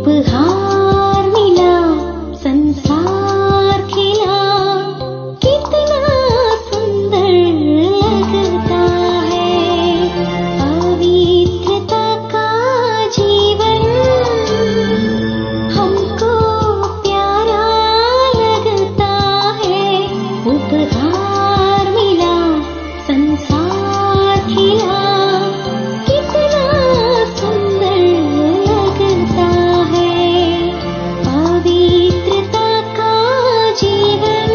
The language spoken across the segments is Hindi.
उपहार मिला, संसार खिला, कितना सुंदर लगता है। पवित्रता का जीवन हमको प्यारा लगता है। उपहार मिला, संसार खिला, कितना सुंदर लगता है। पवित्रता का जीवन।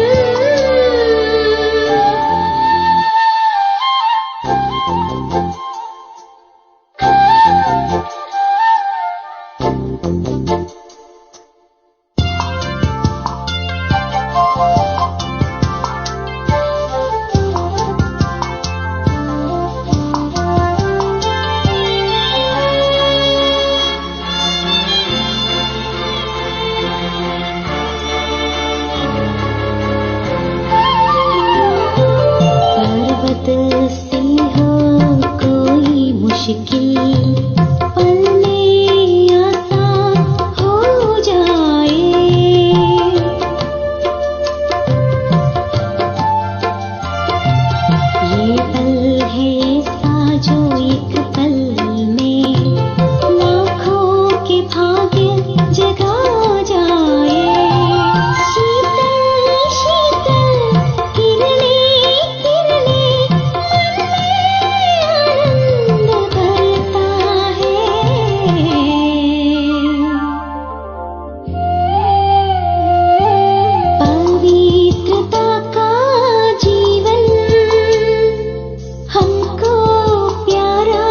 पर्वत से हो कोई मुश्किल, पल में आसान हो जाए। ये पल है ऐसा जो एक पल में लाखों के भाग्य जगा जाए। शीतल शीतल किरणें किरणें मन में आनंद भरता है। पवित्रता का जीवन हमको प्यारा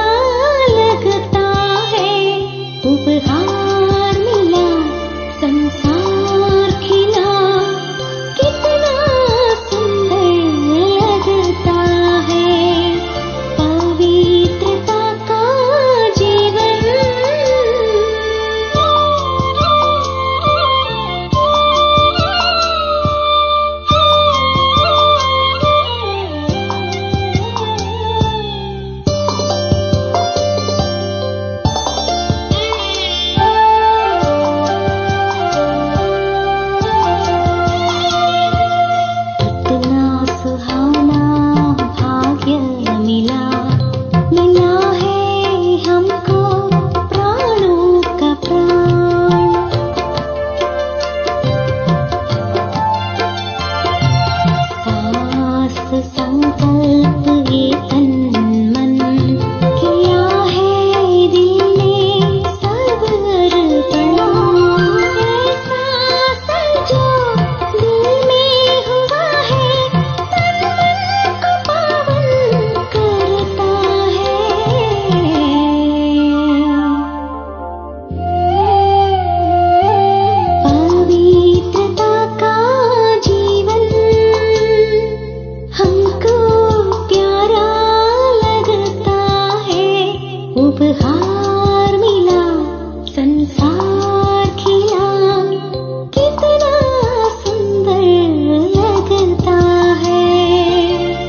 लगता है। उपहार मिला, संसार खिला, कितना सुंदर लगता है। पवित्रता का जीवन। इतना सुहाना भाग्य मिला, मिला है हमको प्राणों का प्राण। सास संकल्प ये तन मन किया है दिल ने सब अर्पण। ऐसा समझो दिल में हुआ है, तन मन को पावन करता है। पवित्रता का जीवन हमको प्यारा लगता है। उपहार मिला, संसार खिला, कितना सुंदर लगता है।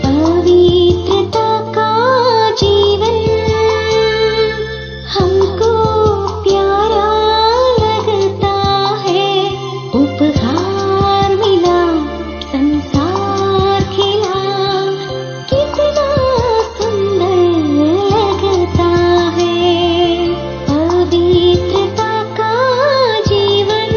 पवित्रता का जीवन हमको प्यारा लगता है। उपहार मिला, संसार खिला, कितना सुंदर लगता है। पवित्रता का जीवन।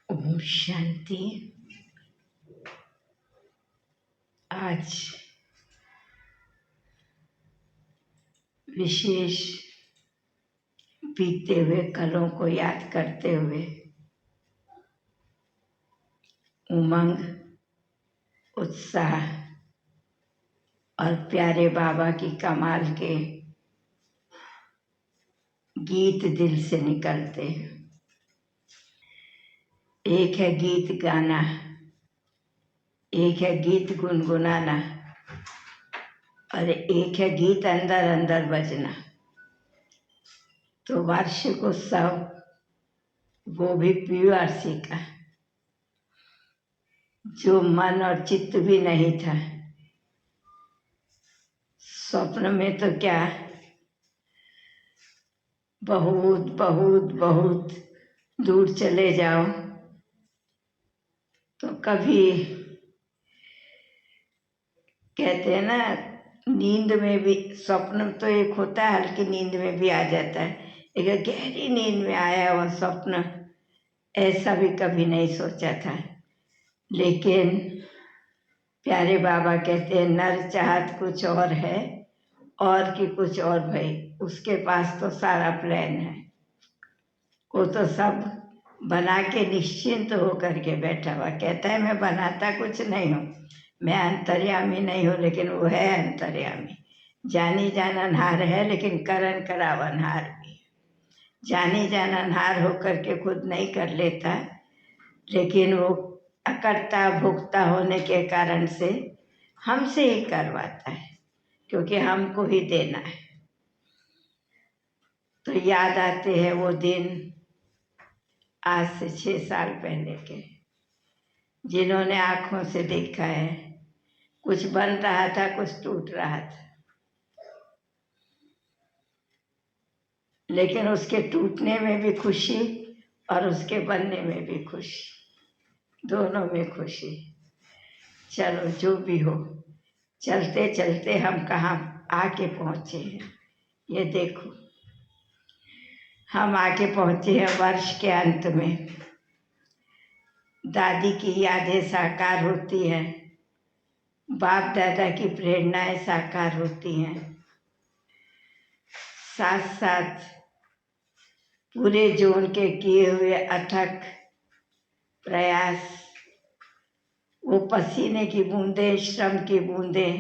ओम शांति। आज विशेष बीते हुए कलों को याद करते हुए उमंग, उत्साह और प्यारे बाबा की कमाल के गीत दिल से निकलते हैं। एक है गीत गाना, एक है गीत गुनगुनाना, और एक है गीत अंदर अंदर बजना। तो वार्षिक उत्सव वो भी पीयूआरसी का, जो मन और चित्त भी नहीं था, स्वप्न में तो क्या, बहुत बहुत बहुत दूर चले जाओ तो कभी कहते हैं ना, नींद में भी, स्वप्न तो एक होता है हल्की नींद में भी आ जाता है, एक गहरी नींद में आया हुआ स्वप्न, ऐसा भी कभी नहीं सोचा था। लेकिन प्यारे बाबा कहते हैं नर चाहत कुछ और है और कि कुछ और भाई, उसके पास तो सारा प्लान है, वो तो सब बना के निश्चिंत होकर के बैठा हुआ। कहता है मैं बनाता कुछ नहीं हूँ, मैं अंतर्यामी नहीं हूँ, लेकिन वो है अंतर्यामी। जानी जाननहार है लेकिन करन करावनहार भी। जानी जाननहार होकर के खुद नहीं कर लेता, लेकिन वो अकर्ता भुगता होने के कारण से हमसे ही करवाता है, क्योंकि हमको ही देना है। तो याद आते हैं वो दिन आज से 6 साल पहले के, जिन्होंने आंखों से देखा है कुछ बन रहा था, कुछ टूट रहा था, लेकिन उसके टूटने में भी खुशी और उसके बनने में भी खुशी, दोनों में खुशी। चलो जो भी हो, चलते चलते हम कहाँ आके पहुँचे हैं, ये देखो हम आके पहुँचे हैं वर्ष के अंत में। दादी की यादें साकार होती हैं, बाप दादा की प्रेरणाएं साकार होती हैं, साथ साथ पूरे जोन के किए हुए अथक प्रयास, वो पसीने की बूंदें, श्रम की बूंदें,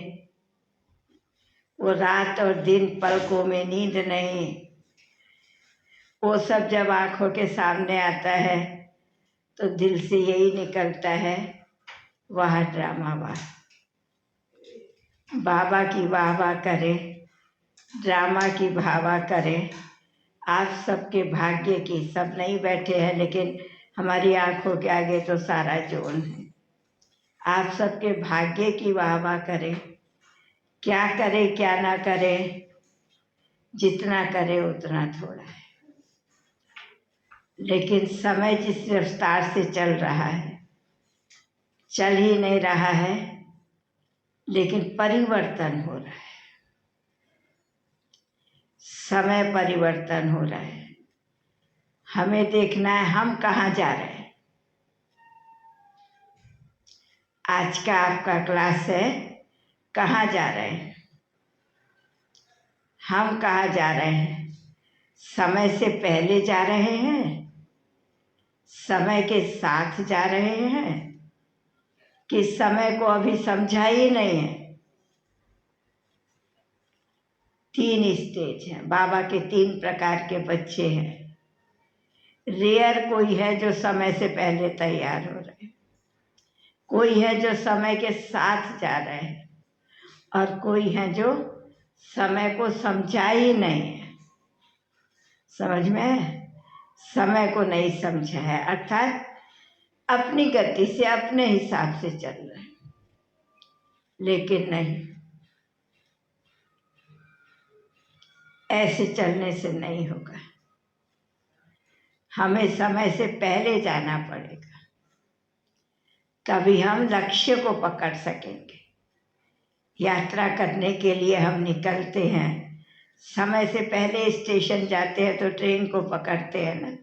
वो रात और दिन पलकों में नींद नहीं, वो सब जब आंखों के सामने आता है तो दिल से यही निकलता है, वाह ड्रामा वाह। बाबा की वाह वाह करे, ड्रामा की भावा करे। आप सबके भाग्य की, सब नहीं बैठे हैं लेकिन हमारी आंखों के आगे तो सारा जोन है। आप सबके भाग्य की वाह वाह करे, क्या करे क्या ना करे, जितना करे उतना थोड़ा है। लेकिन समय जिस रफ्तार से चल रहा है, चल ही नहीं रहा है, लेकिन परिवर्तन हो रहा है, समय परिवर्तन हो रहा है। हमें देखना है हम कहाँ जा रहे हैं। आज का आपका क्लास है, कहाँ जा रहे हैं, हम कहाँ जा रहे हैं। समय से पहले जा रहे हैं, समय के साथ जा रहे हैं, कि समय को अभी समझा ही नहीं है। 3 स्टेज हैं, बाबा के 3 प्रकार के बच्चे हैं। रेयर कोई है जो समय से पहले तैयार हो रहे, कोई है जो समय के साथ जा रहे हैं, और कोई है जो समय को समझा ही नहीं है। समझ में, समय को नहीं समझा है, अर्थात अपनी गति से अपने हिसाब से चल रहे हैं। लेकिन नहीं, ऐसे चलने से नहीं होगा, हमें समय से पहले जाना पड़ेगा, तभी हम लक्ष्य को पकड़ सकेंगे। यात्रा करने के लिए हम निकलते हैं, समय से पहले स्टेशन जाते हैं तो ट्रेन को पकड़ते हैं ना।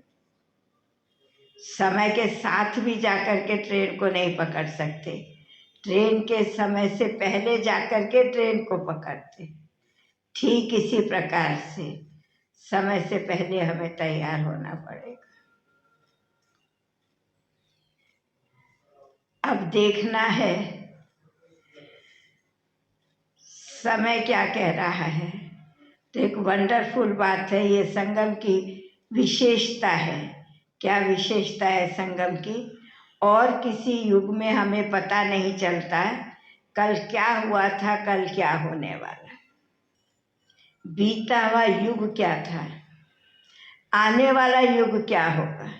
समय के साथ भी जाकर के ट्रेन को नहीं पकड़ सकते, ट्रेन के समय से पहले जाकर के ट्रेन को पकड़ते। ठीक इसी प्रकार से समय से पहले हमें तैयार होना पड़ेगा। अब देखना है समय क्या कह रहा है। तो एक वंडरफुल बात है, ये संगम की विशेषता है। क्या विशेषता है संगम की? और किसी युग में हमें पता नहीं चलता कल क्या हुआ था, कल क्या होने वाला, बीता हुआ युग क्या था, आने वाला युग क्या होगा,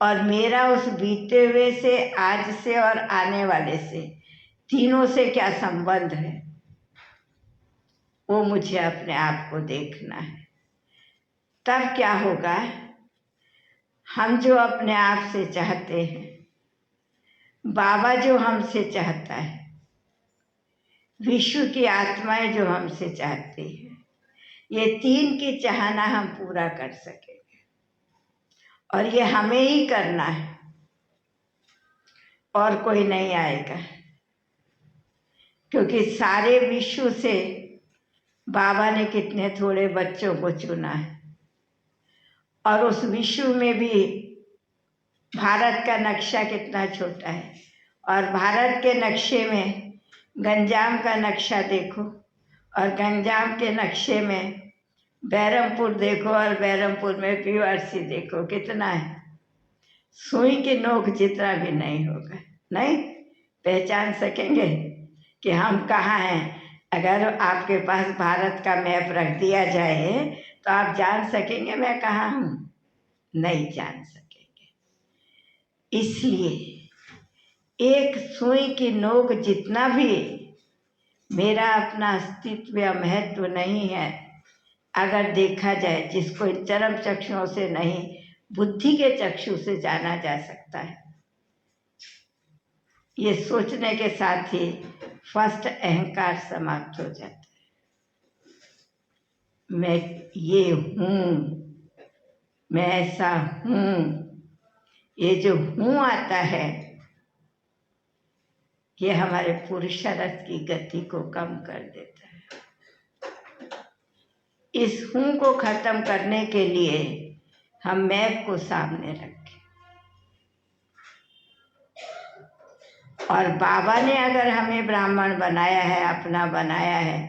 और मेरा उस बीते हुए से, आज से और आने वाले से, तीनों से क्या संबंध है। वो मुझे अपने आप को देखना है। तब क्या होगा, हम जो अपने आप से चाहते हैं, बाबा जो हमसे चाहता है, विश्व की आत्माएं जो हमसे चाहती है, ये तीन की चाहना हम पूरा कर सकेंगे। और ये हमें ही करना है और कोई नहीं आएगा, क्योंकि सारे विश्व से बाबा ने कितने थोड़े बच्चों को चुना है। और उस विश्व में भी भारत का नक्शा कितना छोटा है, और भारत के नक्शे में गंजाम का नक्शा देखो, और गंजाम के नक्शे में बैरमपुर देखो, और बैरमपुर में पीवारसी देखो, कितना है, सुई की नोक जितना भी नहीं होगा। नहीं पहचान सकेंगे कि हम कहाँ हैं। अगर आपके पास भारत का मैप रख दिया जाए तो आप जान सकेंगे मैं कहाँ हूँ? नहीं जान सकेंगे। इसलिए एक सुई की नोक जितना भी मेरा अपना अस्तित्व या महत्व नहीं है, अगर देखा जाए, जिसको इन चरम चक्षुओं से नहीं, बुद्धि के चक्षु से जाना जा सकता है। ये सोचने के साथ ही फर्स्ट अहंकार समाप्त हो जाता है। मैं ये हूँ, मैं ऐसा हूँ। ये जो हूँ आता है, ये हमारे पुरुषार्थ की गति को कम कर देता है। इस हूँ को खत्म करने के लिए हम मैप को सामने रखें। और बाबा ने अगर हमें ब्राह्मण बनाया है, अपना बनाया है,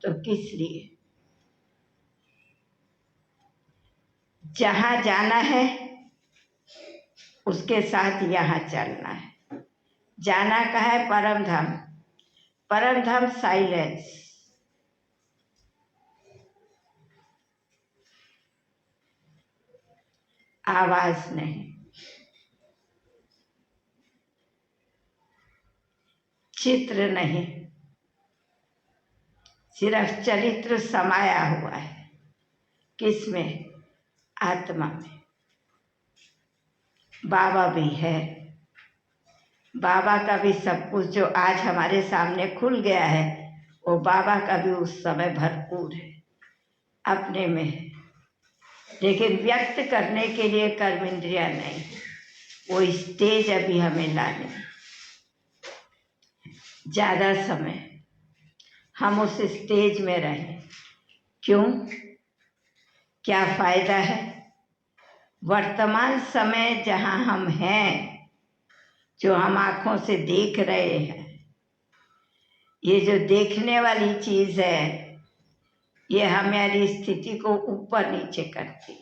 तो किस लिए? जहाँ जाना है उसके साथ यहाँ चलना है। जाना कहाँ है? परम धाम। परम धाम साइलेंस। आवाज नहीं, चित्र नहीं, सिर्फ चरित्र समाया हुआ है। किसमें? आत्मा में। बाबा भी है, बाबा का भी सब कुछ जो आज हमारे सामने खुल गया है, वो बाबा का भी उस समय भरपूर है, अपने में है। लेकिन व्यक्त करने के लिए कर्म इंद्रिया नहीं, वो स्टेज अभी हमें लाने। ज़्यादा समय हम उस स्टेज में रहें। क्यों? क्या फायदा है? वर्तमान समय जहाँ हम हैं, जो हम आँखों से देख रहे हैं, ये जो देखने वाली चीज़ है, ये हमारी स्थिति को ऊपर नीचे करती है।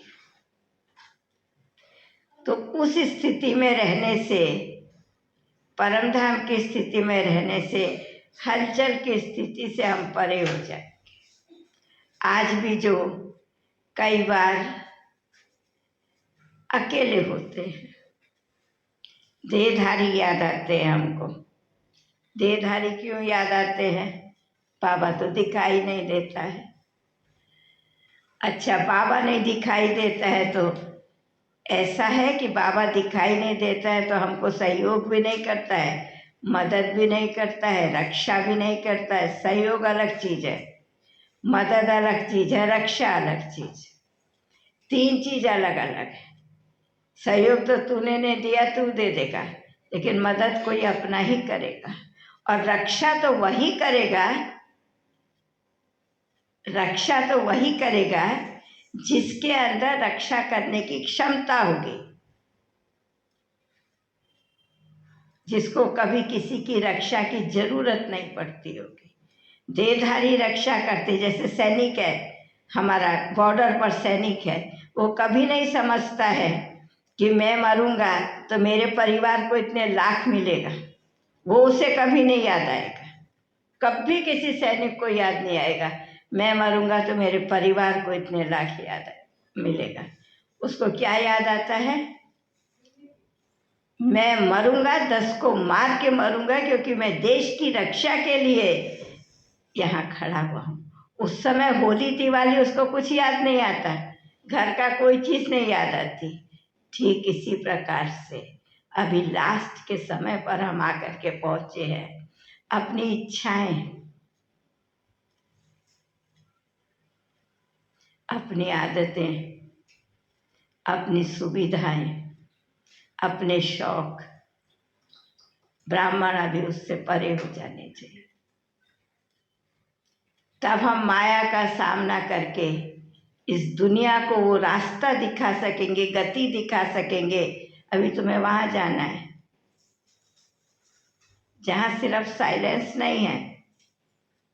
तो उस स्थिति में रहने से, परमधाम की स्थिति में रहने से, हलचल की स्थिति से हम परे हो जाएंगे। आज भी जो कई बार अकेले होते हैं, देहधारी याद आते हैं हमको। देहधारी क्यों याद आते हैं? बाबा तो दिखाई नहीं देता है। अच्छा, बाबा नहीं दिखाई देता है तो ऐसा है कि बाबा दिखाई नहीं देता है तो हमको सहयोग भी नहीं करता है, मदद भी नहीं करता है, रक्षा भी नहीं करता है। सहयोग अलग चीज़ है, मदद अलग चीज़ है, रक्षा अलग चीज़। तीन चीज़ अलग अलग है। सहयोग तो तूने नहीं दिया, तू दे देगा, लेकिन मदद कोई अपना ही करेगा। और रक्षा तो वही करेगा, रक्षा तो वही करेगा जिसके अंदर रक्षा करने की क्षमता होगी, जिसको कभी किसी की रक्षा की जरूरत नहीं पड़ती होगी। देहधारी रक्षा करते, जैसे सैनिक है, हमारा बॉर्डर पर सैनिक है, वो कभी नहीं समझता है कि मैं मरूंगा तो मेरे परिवार को इतने लाख मिलेगा। वो उसे कभी नहीं याद आएगा, कभी किसी सैनिक को याद नहीं आएगा मैं मरूंगा तो मेरे परिवार को इतने लाख मिलेगा। उसको क्या याद आता है? मैं मरूंगा, 10 को मार के मरूंगा, क्योंकि मैं देश की रक्षा के लिए यहाँ खड़ा हुआ हूँ। उस समय होली दिवाली उसको कुछ याद नहीं आता, घर का कोई चीज नहीं याद आती। ठीक इसी प्रकार से अभी लास्ट के समय पर हम आकर के पहुंचे हैं। अपनी इच्छाएं, अपनी आदतें, अपनी सुविधाएं, अपने शौक, ब्राह्मण अभी उससे परे हो जाने चाहिए। तब हम माया का सामना करके इस दुनिया को वो रास्ता दिखा सकेंगे, गति दिखा सकेंगे। अभी तुम्हें वहां जाना है जहां सिर्फ साइलेंस नहीं है,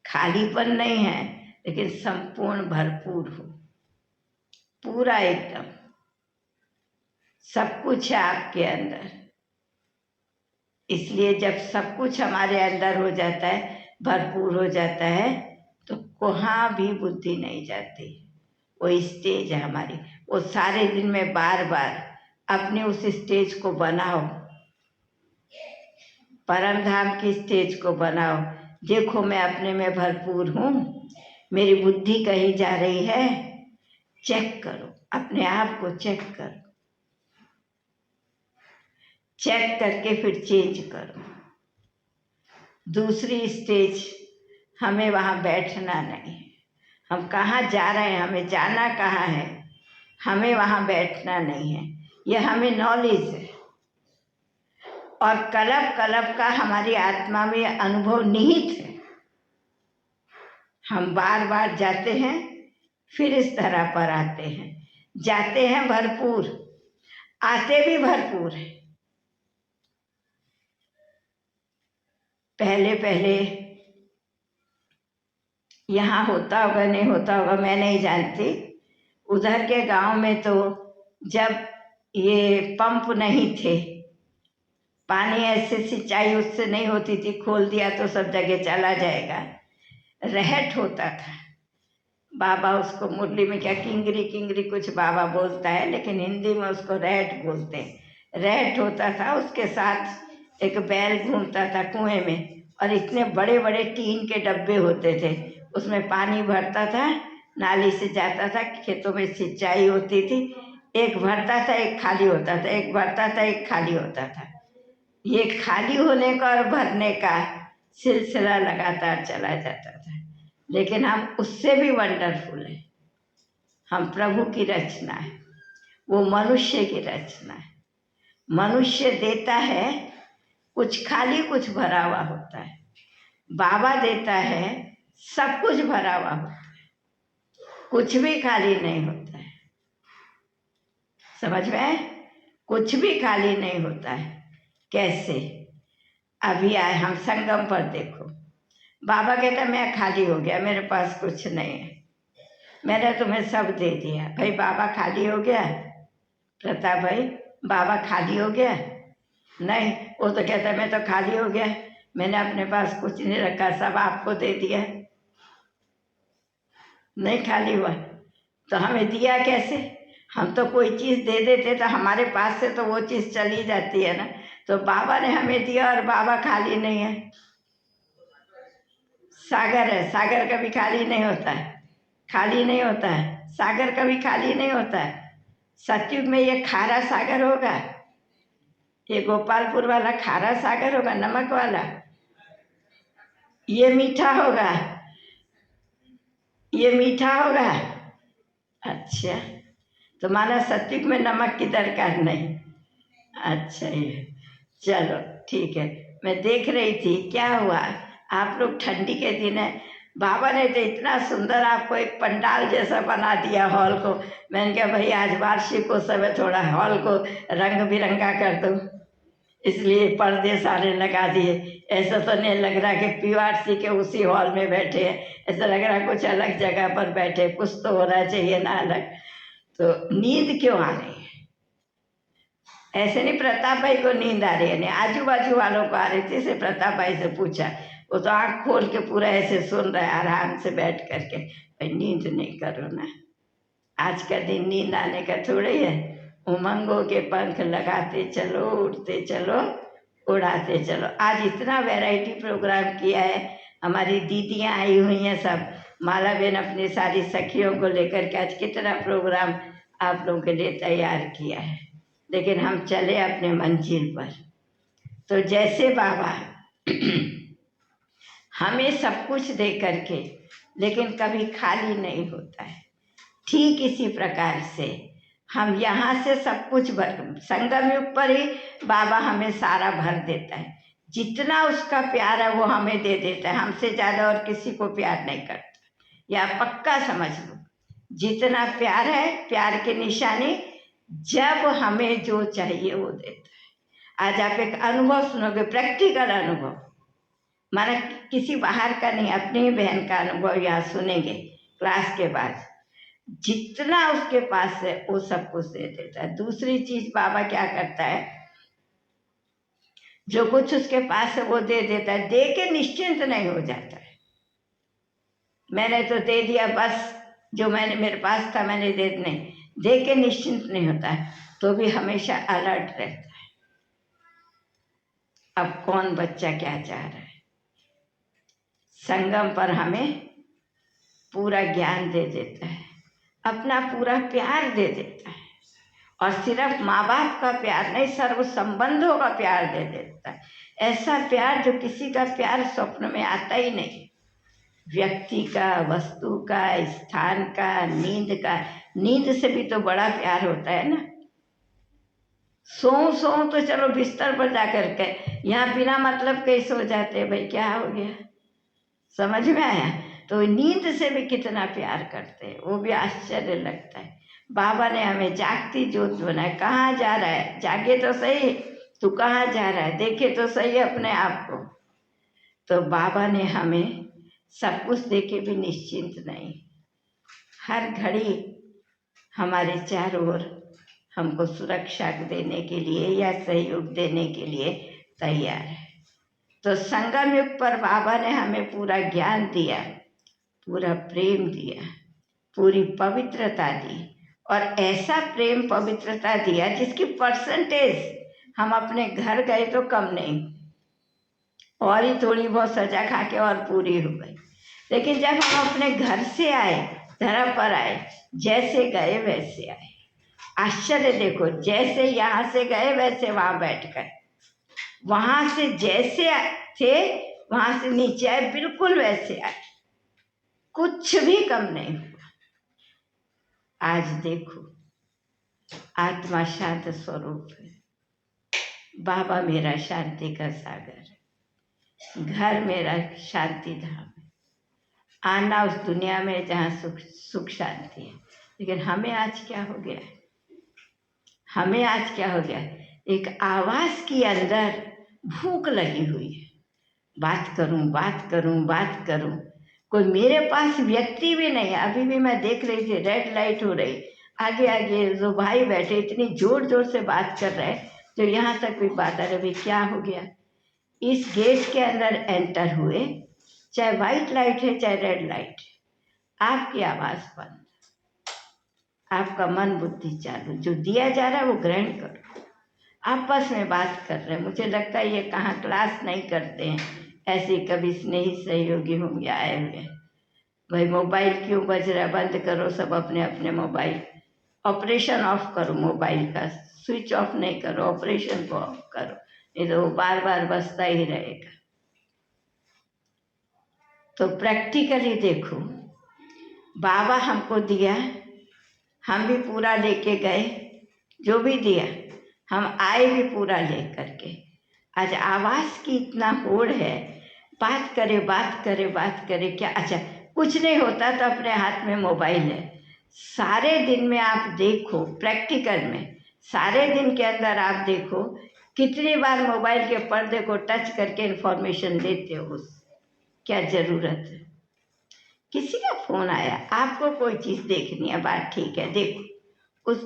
खालीपन नहीं है, लेकिन संपूर्ण भरपूर हो, पूरा एकदम सब कुछ है आपके अंदर। इसलिए जब सब कुछ हमारे अंदर हो जाता है, भरपूर हो जाता है, तो कहाँ भी बुद्धि नहीं जाती। वो स्टेज है हमारी, वो सारे दिन में बार बार अपने उस स्टेज को बनाओ, परम धाम की स्टेज को बनाओ। देखो मैं अपने में भरपूर हूँ, मेरी बुद्धि कहीं जा रही है, चेक करो, अपने आप को चेक करो, चेक करके फिर चेंज करो। दूसरी स्टेज, हमें वहाँ बैठना नहीं है। हम कहाँ जा रहे हैं, हमें जाना कहाँ है, हमें वहाँ बैठना नहीं है। यह हमें नॉलेज है और कल्प कल्प का हमारी आत्मा में अनुभव निहित है। हम बार बार जाते हैं, फिर इस तरह पर आते हैं, जाते हैं भरपूर, आते भी भरपूर है। पहले पहले यहाँ होता होगा नहीं होता होगा मैं नहीं जानती, उधर के गांव में तो जब ये पंप नहीं थे, पानी ऐसे सिंचाई उससे नहीं होती थी, खोल दिया तो सब जगह चला जाएगा, रहट होता था। बाबा उसको मुरली में क्या किंगरी किंगरी कुछ बाबा बोलता है, लेकिन हिंदी में उसको रहट बोलते हैं। रहट होता था, उसके साथ एक बैल घूमता था कुएं में, और इतने बड़े बड़े टीन के डब्बे होते थे, उसमें पानी भरता था, नाली से जाता था, खेतों में सिंचाई होती थी। एक भरता था एक खाली होता था, एक भरता था एक खाली होता था। ये खाली होने का और भरने का सिलसिला लगातार चला जाता था। लेकिन हम उससे भी वंडरफुल है, हम प्रभु की रचना है, वो मनुष्य की रचना है। मनुष्य देता है, कुछ खाली कुछ भरा हुआ होता है। बाबा देता है, सब कुछ भरा हुआ होता है, कुछ भी खाली नहीं होता है। समझ में? कुछ भी खाली नहीं होता है। कैसे? अभी आए हम संगम पर, देखो बाबा कहता मैं खाली हो गया, मेरे पास कुछ नहीं है, मैंने तुम्हें सब दे दिया। भाई बाबा खाली हो गया? प्रताप भाई बाबा खाली हो गया? नहीं, वो तो कहता मैं तो खाली हो गया, मैंने अपने पास कुछ नहीं रखा, सब आपको दे दिया। नहीं खाली हुआ तो हमें दिया कैसे? हम तो कोई चीज़ दे देते तो हमारे पास से तो वो चीज़ चली जाती है ना। तो बाबा ने हमें दिया और बाबा खाली नहीं है। सागर है, सागर कभी खाली नहीं होता है, खाली नहीं होता है, सागर कभी खाली नहीं होता है। सतयुग में ये खारा सागर होगा, ये गोपालपुर वाला खारा सागर होगा, नमक वाला, ये मीठा होगा, ये मीठा होगा। अच्छा, तो माना सतयुग में नमक की दरकार नहीं। अच्छा, ये चलो ठीक है। मैं देख रही थी क्या हुआ, आप लोग ठंडी के दिन है, बाबा ने तो इतना सुंदर आपको एक पंडाल जैसा बना दिया हॉल को। मैंने कहा भाई आज वार्षिकोत्सव है, थोड़ा हॉल को रंग बिरंगा कर दो, इसलिए पर्दे सारे लगा दिए। ऐसा तो नहीं लग रहा कि पीआरसी के उसी हॉल में बैठे हैं, ऐसा लग रहा कुछ अलग जगह पर बैठे, कुछ तो होना चाहिए ना अलग। तो नींद क्यों आ रही है? ऐसे नहीं प्रताप भाई को नींद आ रही है, नहीं आजू बाजू वालों को आ रही थी। इसे प्रताप भाई से पूछा, वो तो आँख खोल के पूरा ऐसे सुन रहे आराम से बैठ करके। भाई नींद नहीं करो ना, आज का दिन नींद आने का थोड़ी है। उमंगों के पंख लगाते चलो, उड़ते चलो, उड़ाते चलो। आज इतना वैरायटी प्रोग्राम किया है, हमारी दीदियाँ आई हुई हैं सब, माला बहन अपनी सारी सखियों को लेकर के आज कितना प्रोग्राम आप लोगों के लिए तैयार किया है, लेकिन हम चले अपने मंजिल पर। तो जैसे बाबा हमें सब कुछ दे करके लेकिन कभी खाली नहीं होता है, ठीक इसी प्रकार से हम यहाँ से सब कुछ संगम युग पर ही बाबा हमें सारा भर देता है। जितना उसका प्यार है वो हमें दे देता है, हमसे ज़्यादा और किसी को प्यार नहीं करता, या पक्का समझ लो। जितना प्यार है, प्यार की निशानी जब हमें जो चाहिए वो देता है। आज आप एक अनुभव सुनोगे, प्रैक्टिकल अनुभव, माना किसी बाहर का नहीं, अपनी बहन का अनुभव यहाँ सुनेंगे क्लास के बाद। जितना उसके पास है वो सब कुछ दे देता है। दूसरी चीज बाबा क्या करता है, जो कुछ उसके पास है वो दे देता है, दे के निश्चिंत नहीं हो जाता है। मैंने तो दे दिया बस, जो मैंने मेरे पास था मैंने नहीं, दे के निश्चिंत नहीं होता है, तो भी हमेशा अलर्ट रहता है। अब कौन बच्चा क्या चाह रहा है। संगम पर हमें पूरा ज्ञान दे देता है, अपना पूरा प्यार दे देता है, और सिर्फ माँ बाप का प्यार नहीं, सर्व संबंधों का प्यार दे देता है। ऐसा प्यार जो किसी का प्यार स्वप्न में आता ही नहीं, व्यक्ति का, वस्तु का, स्थान का, नींद का। नींद से भी तो बड़ा प्यार होता है ना। सो तो चलो बिस्तर पर जाकर के, यहाँ बिना मतलब के सो जाते हैं, भाई क्या हो गया, समझ में आया। तो नींद से भी कितना प्यार करते हैं, वो भी आश्चर्य लगता है। बाबा ने हमें जागती ज्योत बनाया। कहाँ जा रहा है, जागे तो सही, तू कहाँ जा रहा है, देखे तो सही अपने आप को। तो बाबा ने हमें सब कुछ देके भी निश्चिंत नहीं, हर घड़ी हमारे चारों ओर हमको सुरक्षा देने के लिए या सहयोग देने के लिए तैयार है। तो संगम युग पर बाबा ने हमें पूरा ज्ञान दिया, पूरा प्रेम दिया, पूरी पवित्रता दी, और ऐसा प्रेम पवित्रता दिया जिसकी परसेंटेज हम अपने घर गए तो कम नहीं, और ही थोड़ी बहुत सजा खा के और पूरी हो गई। लेकिन जब हम अपने घर से आए, धरा पर आए, जैसे गए वैसे आए। आश्चर्य देखो, जैसे यहाँ से गए वैसे वहाँ बैठ गए, वहां से जैसे थे वहां से नीचे आए, बिल्कुल वैसे आए, कुछ भी कम नहीं हुआ। आज देखो, आत्मा शांत स्वरूप है, बाबा मेरा शांति का सागर है, घर मेरा शांति धाम है, आना उस दुनिया में जहाँ सुख शांति है। लेकिन हमें आज क्या हो गया, हमें आज क्या हो गया, एक आवाज के अंदर भूख लगी हुई है, बात करूं बात करूं बात करूं। कोई मेरे पास व्यक्ति भी नहीं है। अभी भी मैं देख रही थी, रेड लाइट हो रही, आगे आगे जो भाई बैठे इतनी जोर जोर से बात कर रहे हैं, तो यहाँ तक भी बात आ रही, क्या हो गया। इस गेट के अंदर एंटर हुए, चाहे वाइट लाइट है चाहे रेड लाइट है, आपकी आवाज़ बंद, आपका मन बुद्धि चालू, जो दिया जा रहा है वो ग्रहण करो। आपस में बात कर रहे हैं, मुझे लगता है ये कहाँ क्लास नहीं करते हैं, ऐसे कभी स्नेही सहयोगी होंगे आए हुए। भाई मोबाइल क्यों बज रहा है, बंद करो सब अपने अपने मोबाइल, ऑपरेशन ऑफ करो मोबाइल का, स्विच ऑफ नहीं करो, ऑपरेशन को ऑफ करो, नहीं तो वो बार बार बजता ही रहेगा। तो प्रैक्टिकली देखो, बाबा हमको दिया, हम भी पूरा लेके गए, जो भी दिया हम आए भी पूरा लेकर के। आज आवाज़ की इतना होड़ है, बात करे बात करे बात करे, क्या अच्छा कुछ नहीं होता तो अपने हाथ में मोबाइल है। सारे दिन में आप देखो, प्रैक्टिकल में सारे दिन के अंदर आप देखो कितनी बार मोबाइल के पर्दे को टच करके इन्फॉर्मेशन लेते हो। क्या ज़रूरत है, किसी का फ़ोन आया, आपको कोई चीज़ देखनी है, बात ठीक है, देखो, उस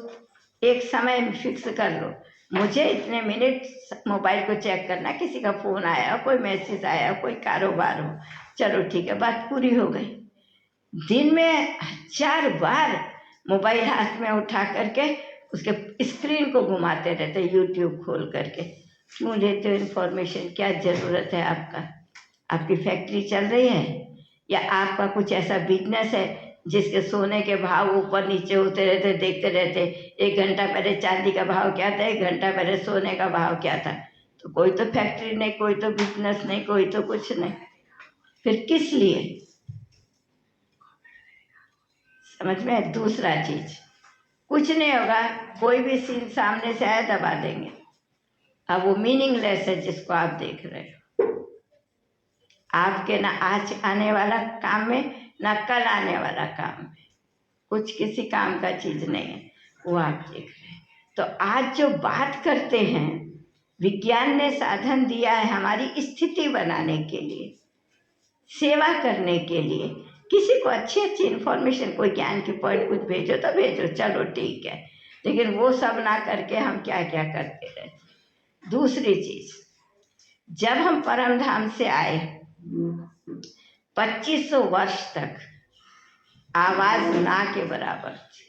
एक समय फिक्स कर लो, मुझे इतने मिनट मोबाइल को चेक करना, किसी का फ़ोन आया, कोई मैसेज आया, कोई कारोबार हो, चलो ठीक है, बात पूरी हो गई। दिन में 1000 बार मोबाइल हाथ में उठा करके उसके स्क्रीन को घुमाते रहते, यूट्यूब खोल करके। क्यों लेते हो इन्फॉर्मेशन, क्या ज़रूरत है आपका, आपकी फैक्ट्री चल रही है, या आपका कुछ ऐसा बिजनेस है जिसके सोने के भाव ऊपर नीचे होते रहते, देखते रहते, 1 घंटा पहले चांदी का भाव क्या था, 1 घंटा पहले सोने का भाव क्या था। तो कोई तो फैक्ट्री नहीं, कोई तो बिजनेस नहीं, कोई तो कुछ नहीं, फिर किस लिए? समझ में? दूसरा चीज, कुछ नहीं होगा, कोई भी सीन सामने से आया दबा देंगे, अब वो मीनिंगलेस है जिसको आप देख रहे हो। आपके ना आज आने वाला काम में, ना कल आने वाला काम में, कुछ किसी काम का चीज नहीं है, वो आप देख रहे हैं। तो आज जो बात करते हैं, विज्ञान ने साधन दिया है हमारी स्थिति बनाने के लिए, सेवा करने के लिए। किसी को अच्छी अच्छी इन्फॉर्मेशन, कोई ज्ञान की पॉइंट कुछ भेजो तो भेजो, चलो ठीक है, लेकिन वो सब ना करके हम क्या क्या करते रहते। दूसरी चीज, जब हम परम धाम से आए 2500 वर्ष तक आवाज ना के बराबर थी।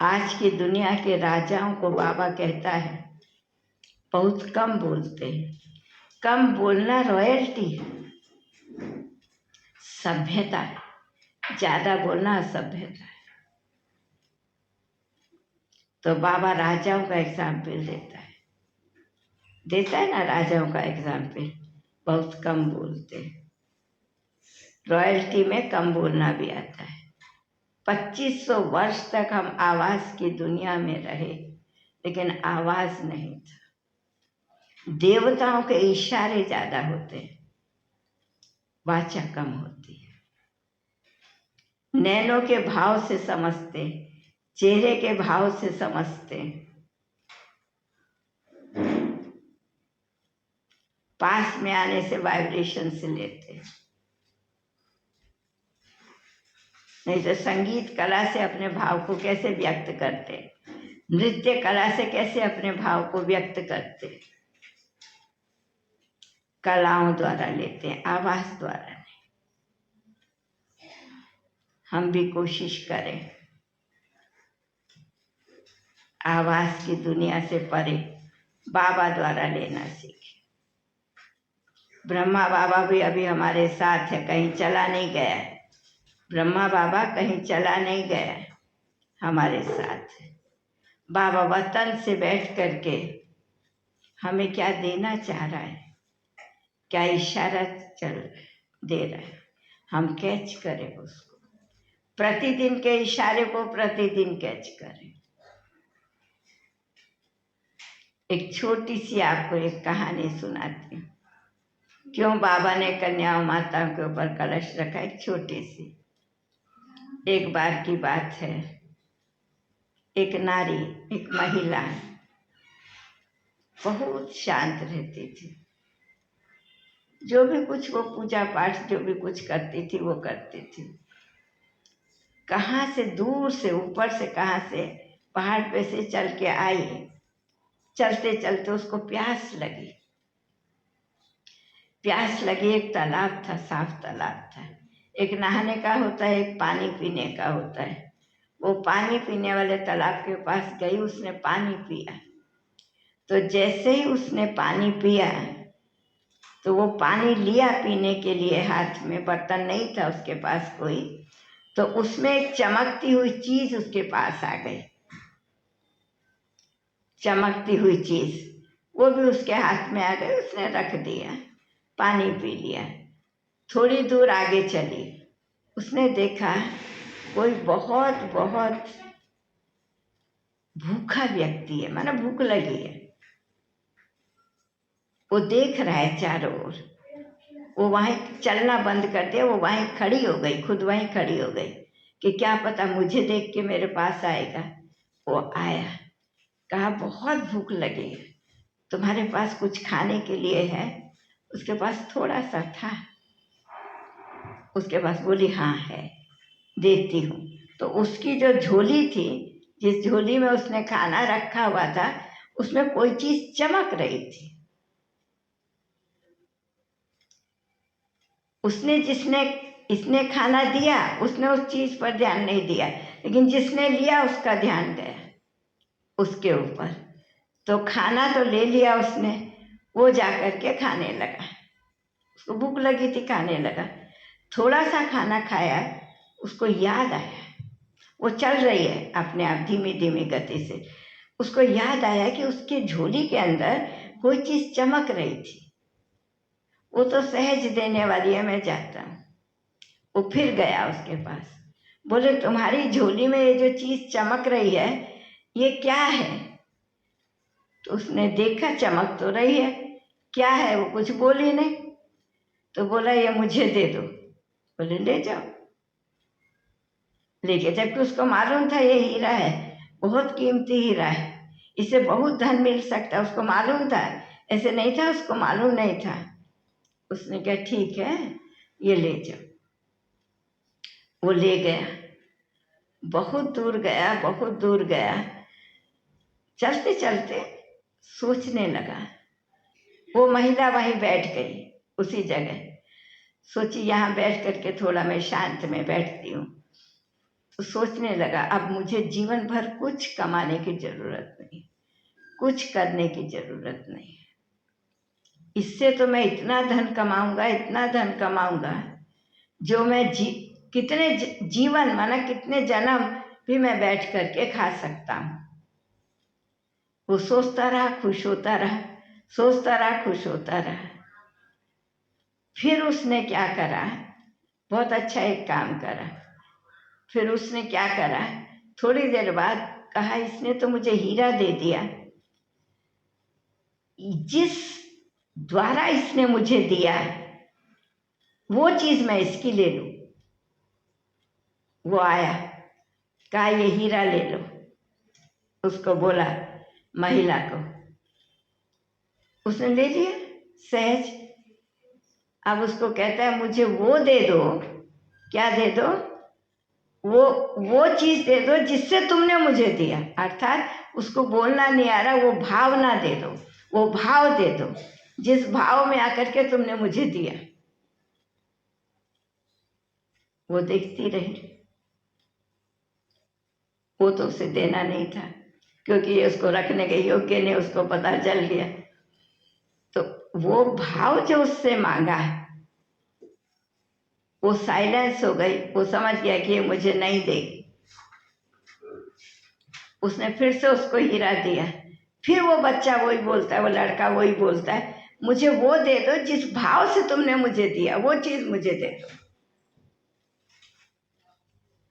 आज की दुनिया के राजाओं को बाबा कहता है बहुत कम बोलते हैं। कम बोलना रॉयल्टी है, सभ्यता है, ज्यादा बोलना असभ्यता है। तो बाबा राजाओं का एग्जाम्पल देता है ना, राजाओं का एग्जाम्पल, बहुत कम बोलते हैं। रॉयल्टी में कम बोलना भी आता है। 2500 वर्ष तक हम आवाज की दुनिया में रहे, लेकिन आवाज नहीं था। देवताओं के इशारे ज्यादा होते हैं, वाचा कम होती है। नैनों के भाव से समझते, चेहरे के भाव से समझते, पास में आने से वाइब्रेशन से लेते। नहीं तो संगीत कला से अपने भाव को कैसे व्यक्त करते, नृत्य कला से कैसे अपने भाव को व्यक्त करते, कलाओं द्वारा लेते हैं, आवाज द्वारा नहीं। हम भी कोशिश करें आवाज की दुनिया से परे बाबा द्वारा लेना सीखें। ब्रह्मा बाबा भी अभी हमारे साथ है, कहीं चला नहीं गया है। ब्रह्मा बाबा कहीं चला नहीं गया है, हमारे साथ है। बाबा वतन से बैठ करके हमें क्या देना चाह रहा है, क्या इशारा दे रहा है, हम कैच करें उसको। प्रतिदिन के इशारे को प्रतिदिन कैच करें। एक छोटी सी आपको एक कहानी सुनाती हूँ, क्यों बाबा ने कन्याओं माताओं के ऊपर कलश रखा। एक छोटी सी, एक बार की बात है, एक नारी, एक महिला बहुत शांत रहती थी। जो भी कुछ वो पूजा पाठ जो भी कुछ करती थी वो करती थी। कहाँ से दूर से, ऊपर से कहाँ से, पहाड़ पे से चल के आई। चलते चलते उसको प्यास लगी। एक तालाब था, साफ तालाब था। एक नहाने का होता है, एक पानी पीने का होता है। वो पानी पीने वाले तालाब के पास गई, उसने पानी पिया। तो जैसे ही उसने पानी पिया तो वो पानी लिया पीने के लिए, हाथ में बर्तन नहीं था उसके पास कोई, तो उसमें एक चमकती हुई चीज उसके पास आ गई। चमकती हुई चीज वो भी उसके हाथ में आ गई, उसने रख दिया, पानी पी लिया। थोड़ी दूर आगे चली, उसने देखा कोई बहुत बहुत भूखा व्यक्ति है, माना भूख लगी है। वो देख रहा है चारों ओर। वो वहीं चलना बंद कर दिया, वो वहीं खड़ी हो गई, खुद वहीं खड़ी हो गई कि क्या पता मुझे देख के मेरे पास आएगा। वो आया, कहा बहुत भूख लगी है, तुम्हारे पास कुछ खाने के लिए है? उसके पास थोड़ा सा था, उसके पास बोली हाँ है, देती हूँ। तो उसकी जो झोली थी, जिस झोली में उसने खाना रखा हुआ था, उसमें कोई चीज चमक रही थी। इसने खाना दिया, उसने उस चीज पर ध्यान नहीं दिया, लेकिन जिसने लिया उसका ध्यान गया उसके ऊपर। तो खाना तो ले लिया उसने, वो जाकर के खाने लगा, उसको भूख लगी थी, खाने लगा। थोड़ा सा खाना खाया, उसको याद आया, वो चल रही है अपने आप धीमी धीमी गति से, उसको याद आया कि उसके झोली के अंदर कोई चीज चमक रही थी। वो तो सहज देने वाली है, मैं जाता हूँ। वो फिर गया उसके पास, बोले तुम्हारी झोली में ये जो चीज चमक रही है ये क्या है? तो उसने देखा चमक तो रही है, क्या है? वो कुछ बोली नहीं। तो बोला ये मुझे दे दो। बोले ले जाओ। लेके, जबकि उसको मालूम था ये हीरा है, बहुत कीमती हीरा है, इसे बहुत धन मिल सकता है, उसको मालूम था। ऐसे नहीं था उसको मालूम नहीं था। उसने कहा ठीक है ये ले जाओ। वो ले गया, बहुत दूर गया, बहुत दूर गया। चलते चलते सोचने लगा। वो महिला वहीं बैठ गई उसी जगह, सोची यहाँ बैठ करके थोड़ा मैं शांत में बैठती हूँ। तो सोचने लगा अब मुझे जीवन भर कुछ कमाने की जरूरत नहीं, कुछ करने की जरूरत नहीं, इससे तो मैं इतना धन कमाऊंगा, इतना धन कमाऊंगा जो मैं कितने जीवन माना कितने जन्म भी मैं बैठ करके खा सकता हूँ। वो सोचता रहा, खुश होता रहा, सोचता रहा, खुश होता रहा। फिर उसने क्या करा, बहुत अच्छा एक काम करा। फिर उसने क्या करा, थोड़ी देर बाद कहा इसने तो मुझे हीरा दे दिया, जिस द्वारा इसने मुझे दिया वो चीज मैं इसकी ले लूं। वो आया, कहा ये हीरा ले लो। उसको बोला महिला को, उसने ले लिया सहज। अब उसको कहता है मुझे वो दे दो। क्या दे दो? वो चीज दे दो जिससे तुमने मुझे दिया। अर्थात उसको बोलना नहीं आ रहा, वो भावना दे दो, वो भाव दे दो जिस भाव में आकर के तुमने मुझे दिया। वो देखती रही, वो तो उसे देना नहीं था क्योंकि ये उसको रखने के योग्य नहीं, उसको पता चल गया। तो वो भाव जो उससे मांगा वो साइलेंस हो गई। वो समझ गया कि ये मुझे नहीं देगी। उसने फिर से उसको हीरा दिया। फिर वो बच्चा वही बोलता है, वो लड़का वही बोलता है, मुझे वो दे दो जिस भाव से तुमने मुझे दिया, वो चीज मुझे दे दो।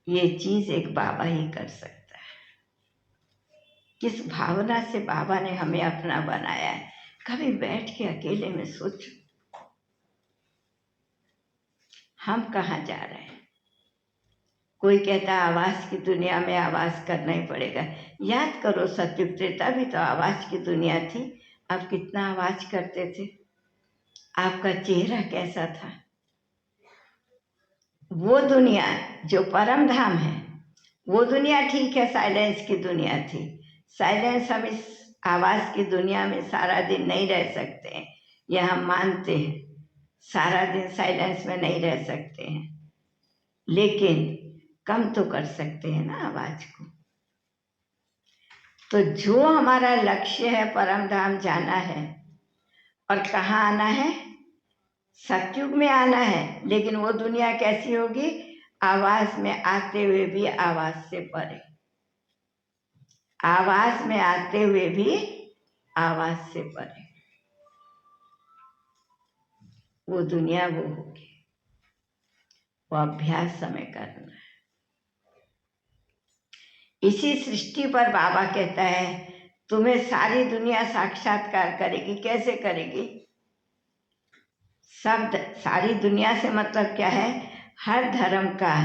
ये चीज एक बाबा ही कर सकता है। किस भावना से बाबा ने हमें अपना बनाया है, कभी बैठ के अकेले में सोचो हम कहाँ जा रहे हैं। कोई कहता आवाज की दुनिया में आवाज करना ही पड़ेगा। याद करो सतयुग त्रेता भी तो आवाज की दुनिया थी। आप कितना आवाज करते थे, आपका चेहरा कैसा था। वो दुनिया जो परम धाम है वो दुनिया ठीक है, साइलेंस की दुनिया थी। साइलेंस, हम इस आवाज की दुनिया में सारा दिन नहीं रह सकते हैं, यह हम मानते हैं। सारा दिन साइलेंस में नहीं रह सकते हैं, लेकिन कम तो कर सकते हैं ना आवाज को। तो जो हमारा लक्ष्य है परम धाम जाना है, और कहाँ आना है? सतयुग में आना है। लेकिन वो दुनिया कैसी होगी? आवाज में आते हुए भी आवाज से परे, आवाज में आते हुए भी आवाज से परे। वो दुनिया वो होगी, वो अभ्यास हमें करना है। इसी सृष्टि पर बाबा कहता है तुम्हें सारी दुनिया साक्षात्कार करेगी। कैसे करेगी? शब्द सारी दुनिया से मतलब क्या है? हर धर्म का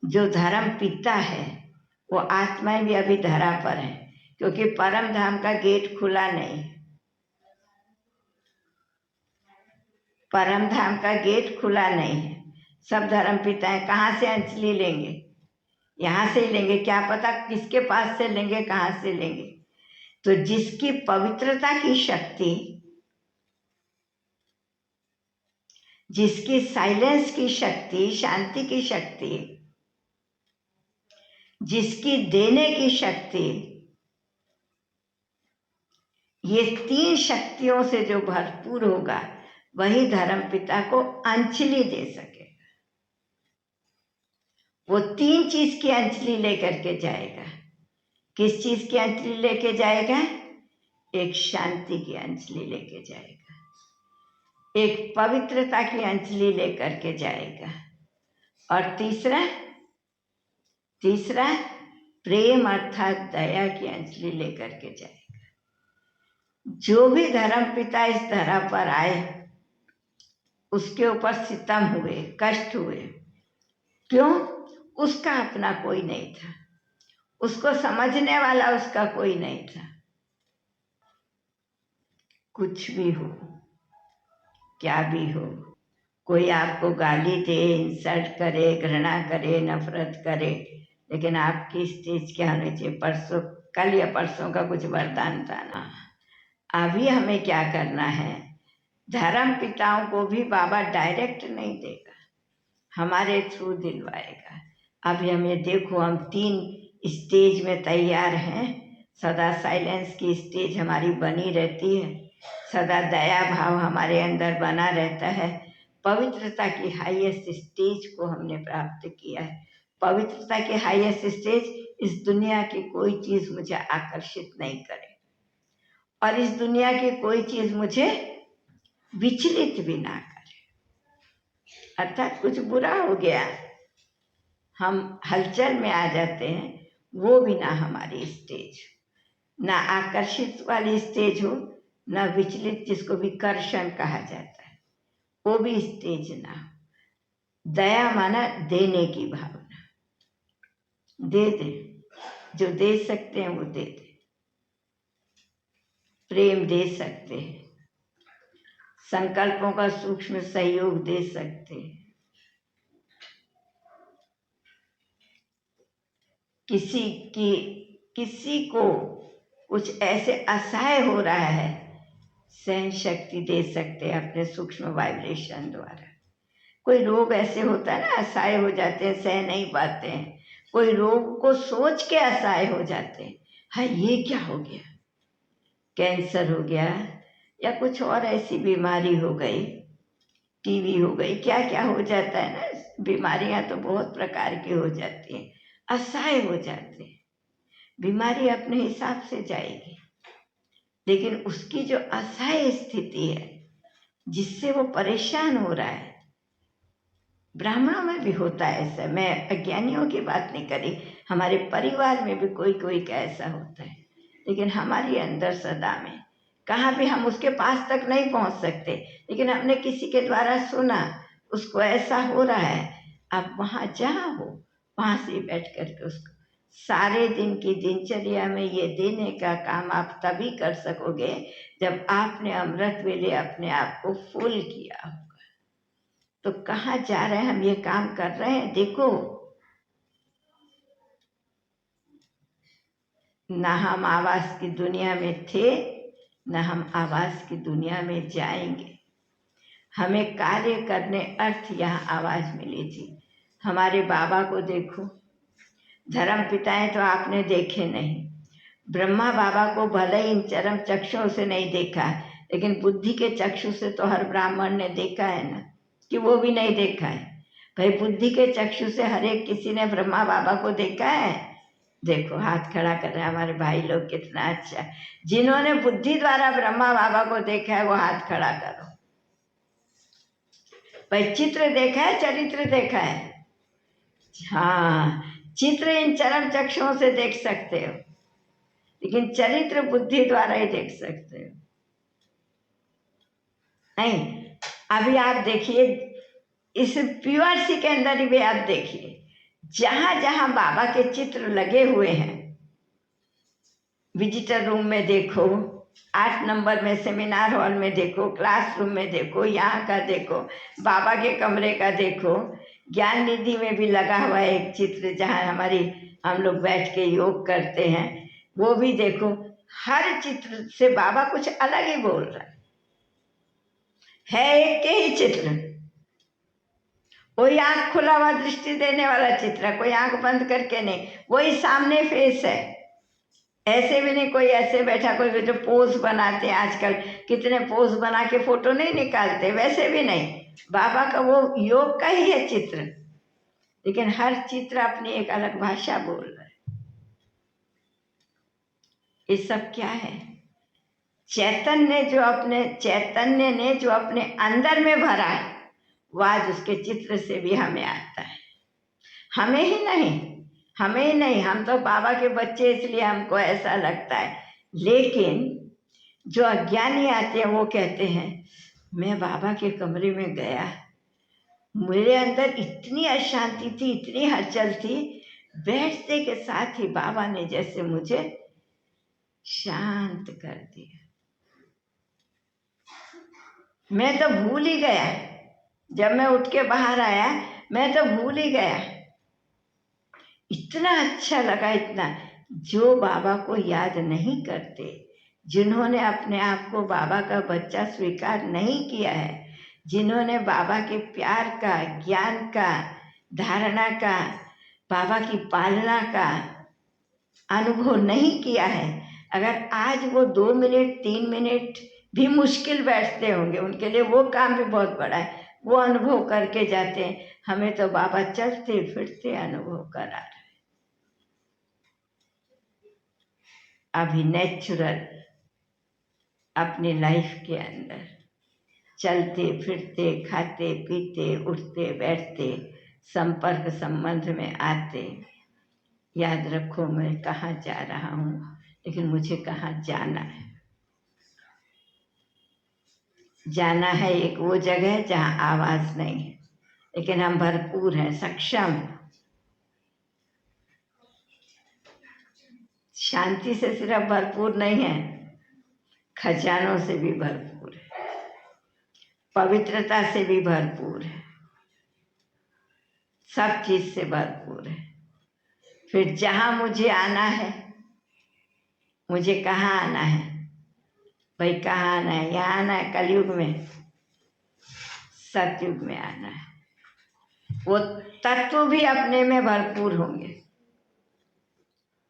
जो धर्म पिता है वो आत्मा भी अभी धरा पर है, क्योंकि परम धाम का गेट खुला नहीं। परम धाम का गेट खुला नहीं है। सब धर्म पिताएं कहाँ से अंजलि लेंगे? यहाँ से लेंगे, क्या पता किसके पास से लेंगे, कहाँ से लेंगे। तो जिसकी पवित्रता की शक्ति, जिसकी साइलेंस की शक्ति, शांति की शक्ति, जिसकी देने की शक्ति, ये तीन शक्तियों से जो भरपूर होगा वही धर्मपिता को अंजलि दे सकेगा। वो 3 चीज की अंजलि लेकर के जाएगा। किस चीज की अंजलि लेके जाएगा? एक शांति की अंजलि लेके जाएगा, एक पवित्रता की अंजलि लेकर के जाएगा, और तीसरा प्रेम अर्थात दया की अंजलि लेकर के जाएगा। जो भी धर्मपिता इस धरा पर आए उसके ऊपर सितम हुए, कष्ट हुए, क्यों? उसका अपना कोई नहीं था, उसको समझने वाला उसका कोई नहीं था। कुछ भी हो, क्या भी हो, कोई आपको गाली दे, इंसल्ट करे, घृणा करे, नफरत करे, लेकिन आपकी स्टेज क्या होनी चाहिए? कल या परसों का कुछ वरदान था ना। अभी हमें क्या करना है? धर्म पिताओं को भी बाबा डायरेक्ट नहीं देगा, हमारे थ्रू दिलवाएगा। अभी हमें देखो, हम 3 स्टेज में तैयार हैं। सदा साइलेंस की स्टेज हमारी बनी रहती है, सदा दया भाव हमारे अंदर बना रहता है। पवित्रता की हाईएस्ट स्टेज को हमने प्राप्त किया है। पवित्रता की हाईएस्ट स्टेज, इस दुनिया की कोई चीज मुझे आकर्षित नहीं करे और इस दुनिया की कोई चीज मुझे विचलित भी ना करे। अर्थात कुछ बुरा हो गया, हम हलचल में आ जाते हैं, वो भी ना हमारी स्टेज, ना आकर्षित वाली स्टेज हो, ना विचलित जिसको विकर्षण कहा जाता है, वो भी स्टेज ना हो। दया माना देने की भावना, दे दे, जो दे सकते हैं वो दे दे। प्रेम दे सकते हैं, संकल्पों का सूक्ष्म सहयोग दे सकते हैं। किसी को कुछ ऐसे असहाय हो रहा है, सहन शक्ति दे सकते हैं अपने सूक्ष्म वाइब्रेशन द्वारा। कोई रोग ऐसे होता है ना, असहाय हो जाते हैं, सह नहीं पाते हैं। कोई रोग को सोच के असहाय हो जाते हैं, हाँ ये क्या हो गया, कैंसर हो गया या कुछ और ऐसी बीमारी हो गई, टीबी हो गई, क्या क्या हो जाता है ना। बीमारियां तो बहुत प्रकार की हो जाती हैं, असहाय हो जाते हैं। बीमारी अपने हिसाब से जाएगी, लेकिन उसकी जो असहाय स्थिति है जिससे वो परेशान हो रहा है, ब्राह्मणों में भी होता है ऐसा। मैं अज्ञानियों की बात नहीं करी, हमारे परिवार में भी कोई का ऐसा होता है, लेकिन हमारे अंदर सदा में कहाँ भी हम उसके पास तक नहीं पहुंच सकते, लेकिन हमने किसी के द्वारा सुना उसको ऐसा हो रहा है। आप वहाँ जहाँ हो वहाँ से बैठ करके उसको सारे दिन की दिनचर्या में ये देने का काम आप तभी कर सकोगे जब आपने अमृत वेले अपने आप को फुल किया होगा। तो कहाँ जा रहे हैं हम, ये काम कर रहे हैं। देखो, ना हम आवास की दुनिया में थे, ना हम आवास की दुनिया में जाएंगे। हमें कार्य करने अर्थ यहाँ आवाज मिली थी। हमारे बाबा को देखो, धर्म पिताएं तो आपने देखे नहीं। ब्रह्मा बाबा को भले इन चरम चक्षुओं से नहीं देखा, लेकिन बुद्धि के चक्षु से तो हर ब्राह्मण ने देखा है ना, कि वो भी नहीं देखा है। भाई बुद्धि के चक्षु से हर एक किसी ने ब्रह्मा बाबा को देखा है। देखो हाथ खड़ा कर रहे हैं हमारे भाई लोग, कितना अच्छा। जिन्होंने बुद्धि द्वारा ब्रह्मा बाबा को देखा है वो हाथ खड़ा करो। भाई चित्र देखा है, चरित्र देखा है? हाँ, चित्र इन चरम चक्षुओं से देख सकते हो, लेकिन चरित्र बुद्धि द्वारा ही देख सकते हो। नहीं, अभी आप देखिए इस PRC के अंदर भी आप देखिए, जहां जहां बाबा के चित्र लगे हुए हैं, विजिटर रूम में देखो, 8 नंबर में सेमिनार हॉल में देखो, क्लासरूम में देखो, यहाँ का देखो, बाबा के कमरे का देखो, ज्ञान निधि में भी लगा हुआ है एक चित्र जहाँ हम लोग बैठ के योग करते हैं, वो भी देखो। हर चित्र से बाबा कुछ अलग ही बोल रहा है एक ही चित्र। कोई आंख खुला हुआ दृष्टि देने वाला चित्र है, कोई आंख बंद करके नहीं, वही सामने फेस है। ऐसे भी नहीं कोई ऐसे बैठा, कोई जो पोज बनाते हैं आजकल, कितने पोज बना के फोटो नहीं निकालते, वैसे भी नहीं। बाबा का वो योग का ही है चित्र, लेकिन हर चित्र अपनी एक अलग भाषा बोल रहा है। ये सब क्या है? चैतन्य ने जो अपने अंदर में भरा है, वो आज उसके चित्र से भी हमें आता है। हमें ही नहीं, हम तो बाबा के बच्चे, इसलिए हमको ऐसा लगता है। लेकिन जो अज्ञानी आते हैं वो कहते हैं, मैं बाबा के कमरे में गया, मेरे अंदर इतनी अशांति थी, इतनी हलचल थी, बैठते के साथ ही बाबा ने जैसे मुझे शांत कर दिया। मैं तो भूल ही गया, जब मैं उठ के बाहर आया मैं तो भूल ही गया। इतना अच्छा लगा, इतना। जो बाबा को याद नहीं करते, जिन्होंने अपने आप को बाबा का बच्चा स्वीकार नहीं किया है, जिन्होंने बाबा के प्यार का, ज्ञान का, धारणा का, बाबा की पालना का अनुभव नहीं किया है, अगर आज वो 2 मिनट 3 मिनट भी मुश्किल बैठते होंगे, उनके लिए वो काम भी बहुत बड़ा है, वो अनुभव करके जाते हैं। हमें तो बाबा चलते फिरते अनुभव करा रहे। अभी नेचुरल अपनी लाइफ के अंदर चलते फिरते, खाते पीते, उठते बैठते, संपर्क संबंध में आते, याद रखो मैं कहाँ जा रहा हूँ, लेकिन मुझे कहाँ जाना है। जाना है एक वो जगह जहाँ आवाज नहीं है, लेकिन हम भरपूर हैं, सक्षम। शांति से सिर्फ भरपूर नहीं है, खजानों से भी भरपूर है, पवित्रता से भी भरपूर है, सब चीज से भरपूर है। फिर जहाँ मुझे आना है, मुझे कहाँ आना है भाई, कहाँ आना है? यहाँ आना है कलयुग में, सतयुग में आना है। वो तत्व भी अपने में भरपूर होंगे।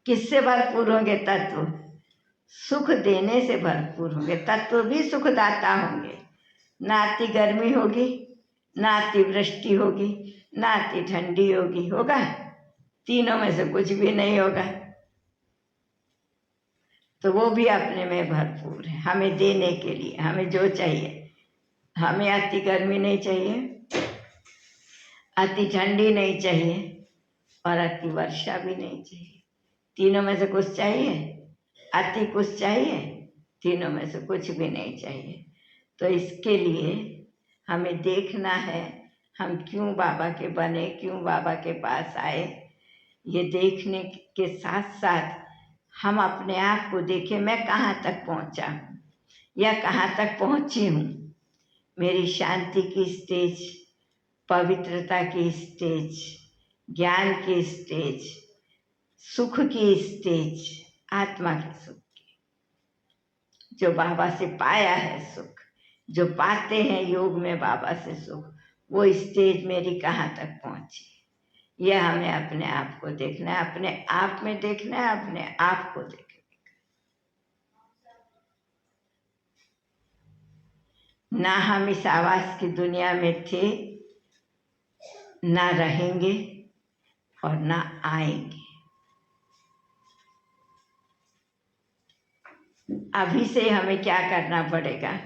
किससे भरपूर होंगे? तत्व सुख देने से भरपूर होंगे। तत्व भी सुखदाता होंगे। ना अति गर्मी होगी, ना अति वृष्टि होगी, ना अति ठंडी होगी, होगा? तीनों में से कुछ भी नहीं होगा। तो वो भी अपने में भरपूर है, हमें देने के लिए। हमें जो चाहिए, हमें अति गर्मी नहीं चाहिए, अति ठंडी नहीं चाहिए, और अति वर्षा भी नहीं चाहिए। तीनों में से कुछ चाहिए? अति कुछ चाहिए? तीनों में से कुछ भी नहीं चाहिए। तो इसके लिए हमें देखना है, हम क्यों बाबा के बने, क्यों बाबा के पास आए। ये देखने के साथ साथ हम अपने आप को देखें, मैं कहाँ तक पहुँचा हूँ या कहाँ तक पहुँची हूँ। मेरी शांति की स्टेज, पवित्रता की स्टेज, ज्ञान की स्टेज, सुख की स्टेज, आत्मा के सुख की, जो बाबा से पाया है सुख, जो पाते हैं योग में बाबा से सुख, वो स्टेज मेरी कहाँ तक पहुँची। यह हमें अपने आप को देखना है, अपने आप में देखना है, अपने आप को देखना है। ना हम इस आवाज की दुनिया में थे, ना रहेंगे और ना आएंगे। अभी से हमें क्या करना पड़ेगा?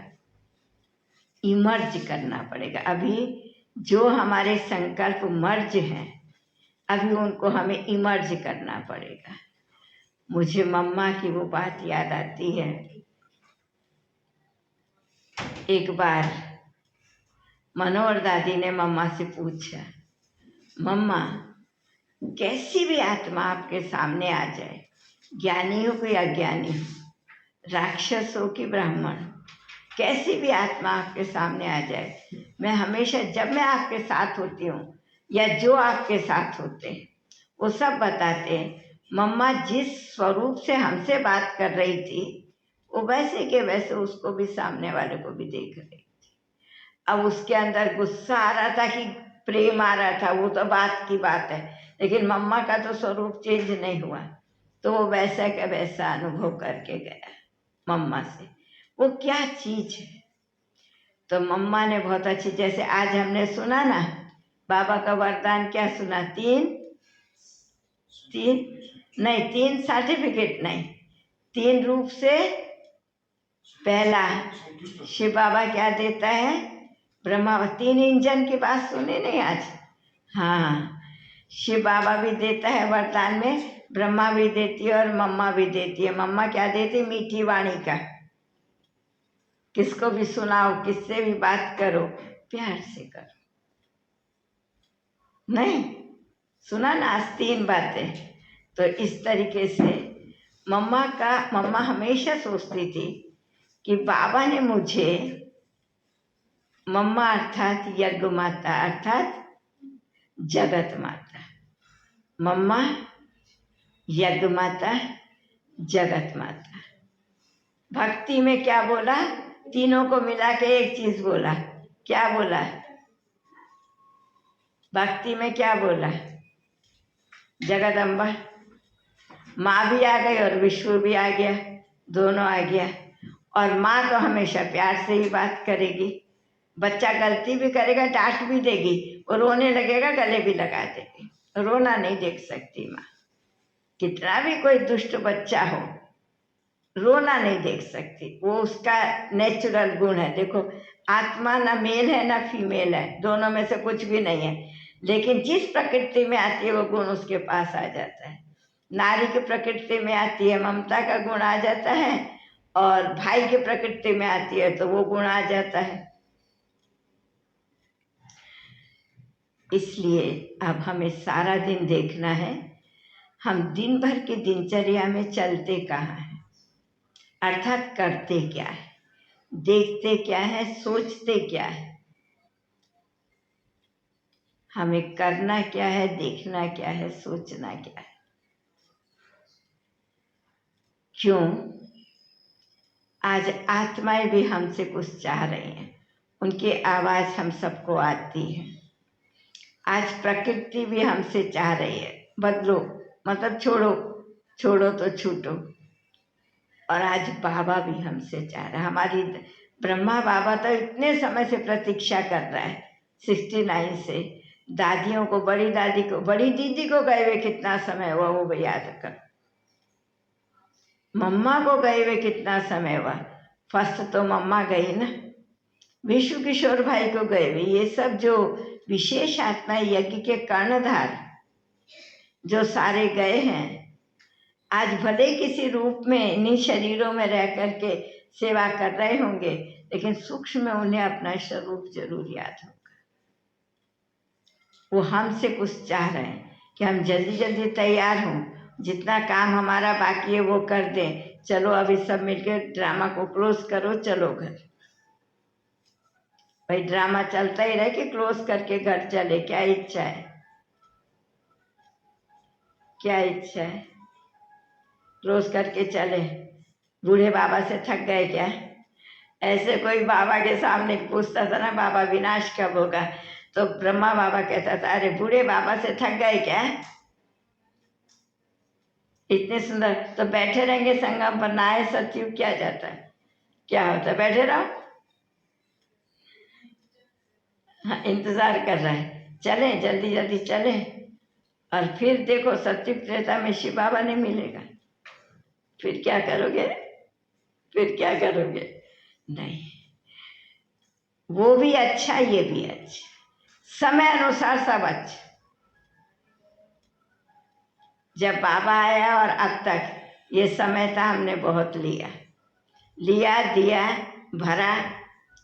इमर्ज करना पड़ेगा। अभी जो हमारे संकल्प मर्ज हैं, अभी उनको हमें इमर्ज करना पड़ेगा। मुझे मम्मा की वो बात याद आती है। एक बार मनोहर दादी ने मम्मा से पूछा, मम्मा कैसी भी आत्मा आपके सामने आ जाए, ज्ञानी हो कि अज्ञानी हो, राक्षस हो कि ब्राह्मण, कैसी भी आत्मा आपके सामने आ जाए, मैं हमेशा, जब मैं आपके साथ होती हूँ या जो आपके साथ होते हैं, वो सब बताते हैं मम्मा जिस स्वरूप से हमसे बात कर रही थी, वो वैसे के वैसे उसको भी, सामने वाले को भी देख रही थी। अब उसके अंदर गुस्सा आ रहा था कि प्रेम आ रहा था, वो तो बात की बात है, लेकिन मम्मा का तो स्वरूप चेंज नहीं हुआ। तो वो वैसा का वैसा अनुभव करके गया मम्मा से। वो क्या चीज है। तो मम्मा ने बहुत अच्छी, जैसे आज हमने सुना ना बाबा का वरदान, क्या सुना, तीन सर्टिफिकेट नहीं, 3 रूप से। पहला शिव बाबा क्या देता है, ब्रह्मा 3 इंजन की बात सुनी नहीं आज। हाँ, शिव बाबा भी देता है वरदान में, ब्रह्मा भी देती है और मम्मा भी देती है। मम्मा क्या देती, मीठी वाणी का, किसको भी सुनाओ, किससे भी बात करो, प्यार से करो। नहीं सुना ना आज 3 बातें। तो इस तरीके से मम्मा हमेशा सोचती थी कि बाबा ने मुझे, मम्मा अर्थात यज्ञ माता अर्थात जगत माता, मम्मा यज्ञ माता जगत माता। भक्ति में क्या बोला, तीनों को मिला के एक चीज बोला, क्या बोला, भक्ति में क्या बोला, जगदम्बा। माँ भी आ गई और विष्णु भी आ गया, दोनों आ गया। और माँ तो हमेशा प्यार से ही बात करेगी, बच्चा गलती भी करेगा डांट भी देगी, और रोने लगेगा गले भी लगा देगी, रोना नहीं देख सकती माँ। कितना भी कोई दुष्ट बच्चा हो, रोना नहीं देख सकती, वो उसका नेचुरल गुण है। देखो आत्मा ना मेल है ना फीमेल है, दोनों में से कुछ भी नहीं है, लेकिन जिस प्रकृति में आती है वो गुण उसके पास आ जाता है। नारी की प्रकृति में आती है ममता का गुण आ जाता है, और भाई की प्रकृति में आती है तो वो गुण आ जाता है। इसलिए अब हमें सारा दिन देखना है, हम दिन भर की दिनचर्या में चलते कहाँ हैं, अर्थात करते क्या है, देखते क्या है, सोचते क्या है। हमें करना क्या है, देखना क्या है, सोचना क्या है। क्यों, आज आत्माएं भी हमसे कुछ चाह रही हैं, उनकी आवाज हम सबको आती है। आज प्रकृति भी हमसे चाह रही है, बदलो, मतलब छोड़ो तो छूटो। और आज बाबा भी हमसे चाह रहा है, हमारी ब्रह्मा बाबा तो इतने समय से प्रतीक्षा कर रहा है, 69 से। दादियों को, बड़ी दादी को, बड़ी दीदी को गए हुए कितना समय हुआ वो भी याद कर, मम्मा को गए हुए कितना समय हुआ। फर्स्ट तो मम्मा गई ना, विश्व किशोर भाई को गए हुए। ये सब जो विशेष आत्मा यज्ञ के कर्णधार जो सारे गए हैं, आज भले किसी रूप में इन्हीं शरीरों में रह करके सेवा कर रहे होंगे, लेकिन सूक्ष्म में उन्हें अपना स्वरूप जरूर याद होगा। वो हमसे कुछ चाह रहे हैं कि हम जल्दी जल्दी तैयार हों, जितना काम हमारा बाकी है वो कर दें, चलो अभी सब मिलकर ड्रामा को क्लोज करो, चलो घर। भाई ड्रामा चलता ही रहे कि क्लोज करके घर चले, क्या इच्छा है, क्या इच्छा है, क्लोज करके चले। बूढ़े बाबा से थक गए क्या? ऐसे कोई बाबा के सामने पूछता था ना, बाबा विनाश कब होगा, तो ब्रह्मा बाबा कहता था, अरे बूढ़े बाबा से थक गए क्या, इतने सुंदर तो बैठे रहेंगे संगम पर, नए सतयुग क्या जाता है, क्या होता है, बैठे रहो। हाँ, इंतजार कर रहा है, चले जल्दी जल्दी चले। और फिर देखो सतयुग त्रेता में शिव बाबा नहीं मिलेगा, फिर क्या करोगे, फिर क्या करोगे? नहीं, वो भी अच्छा, ये भी अच्छा, समय अनुसार सब अच्छा। जब बाबा आया और अब तक ये समय था, हमने बहुत लिया दिया, भरा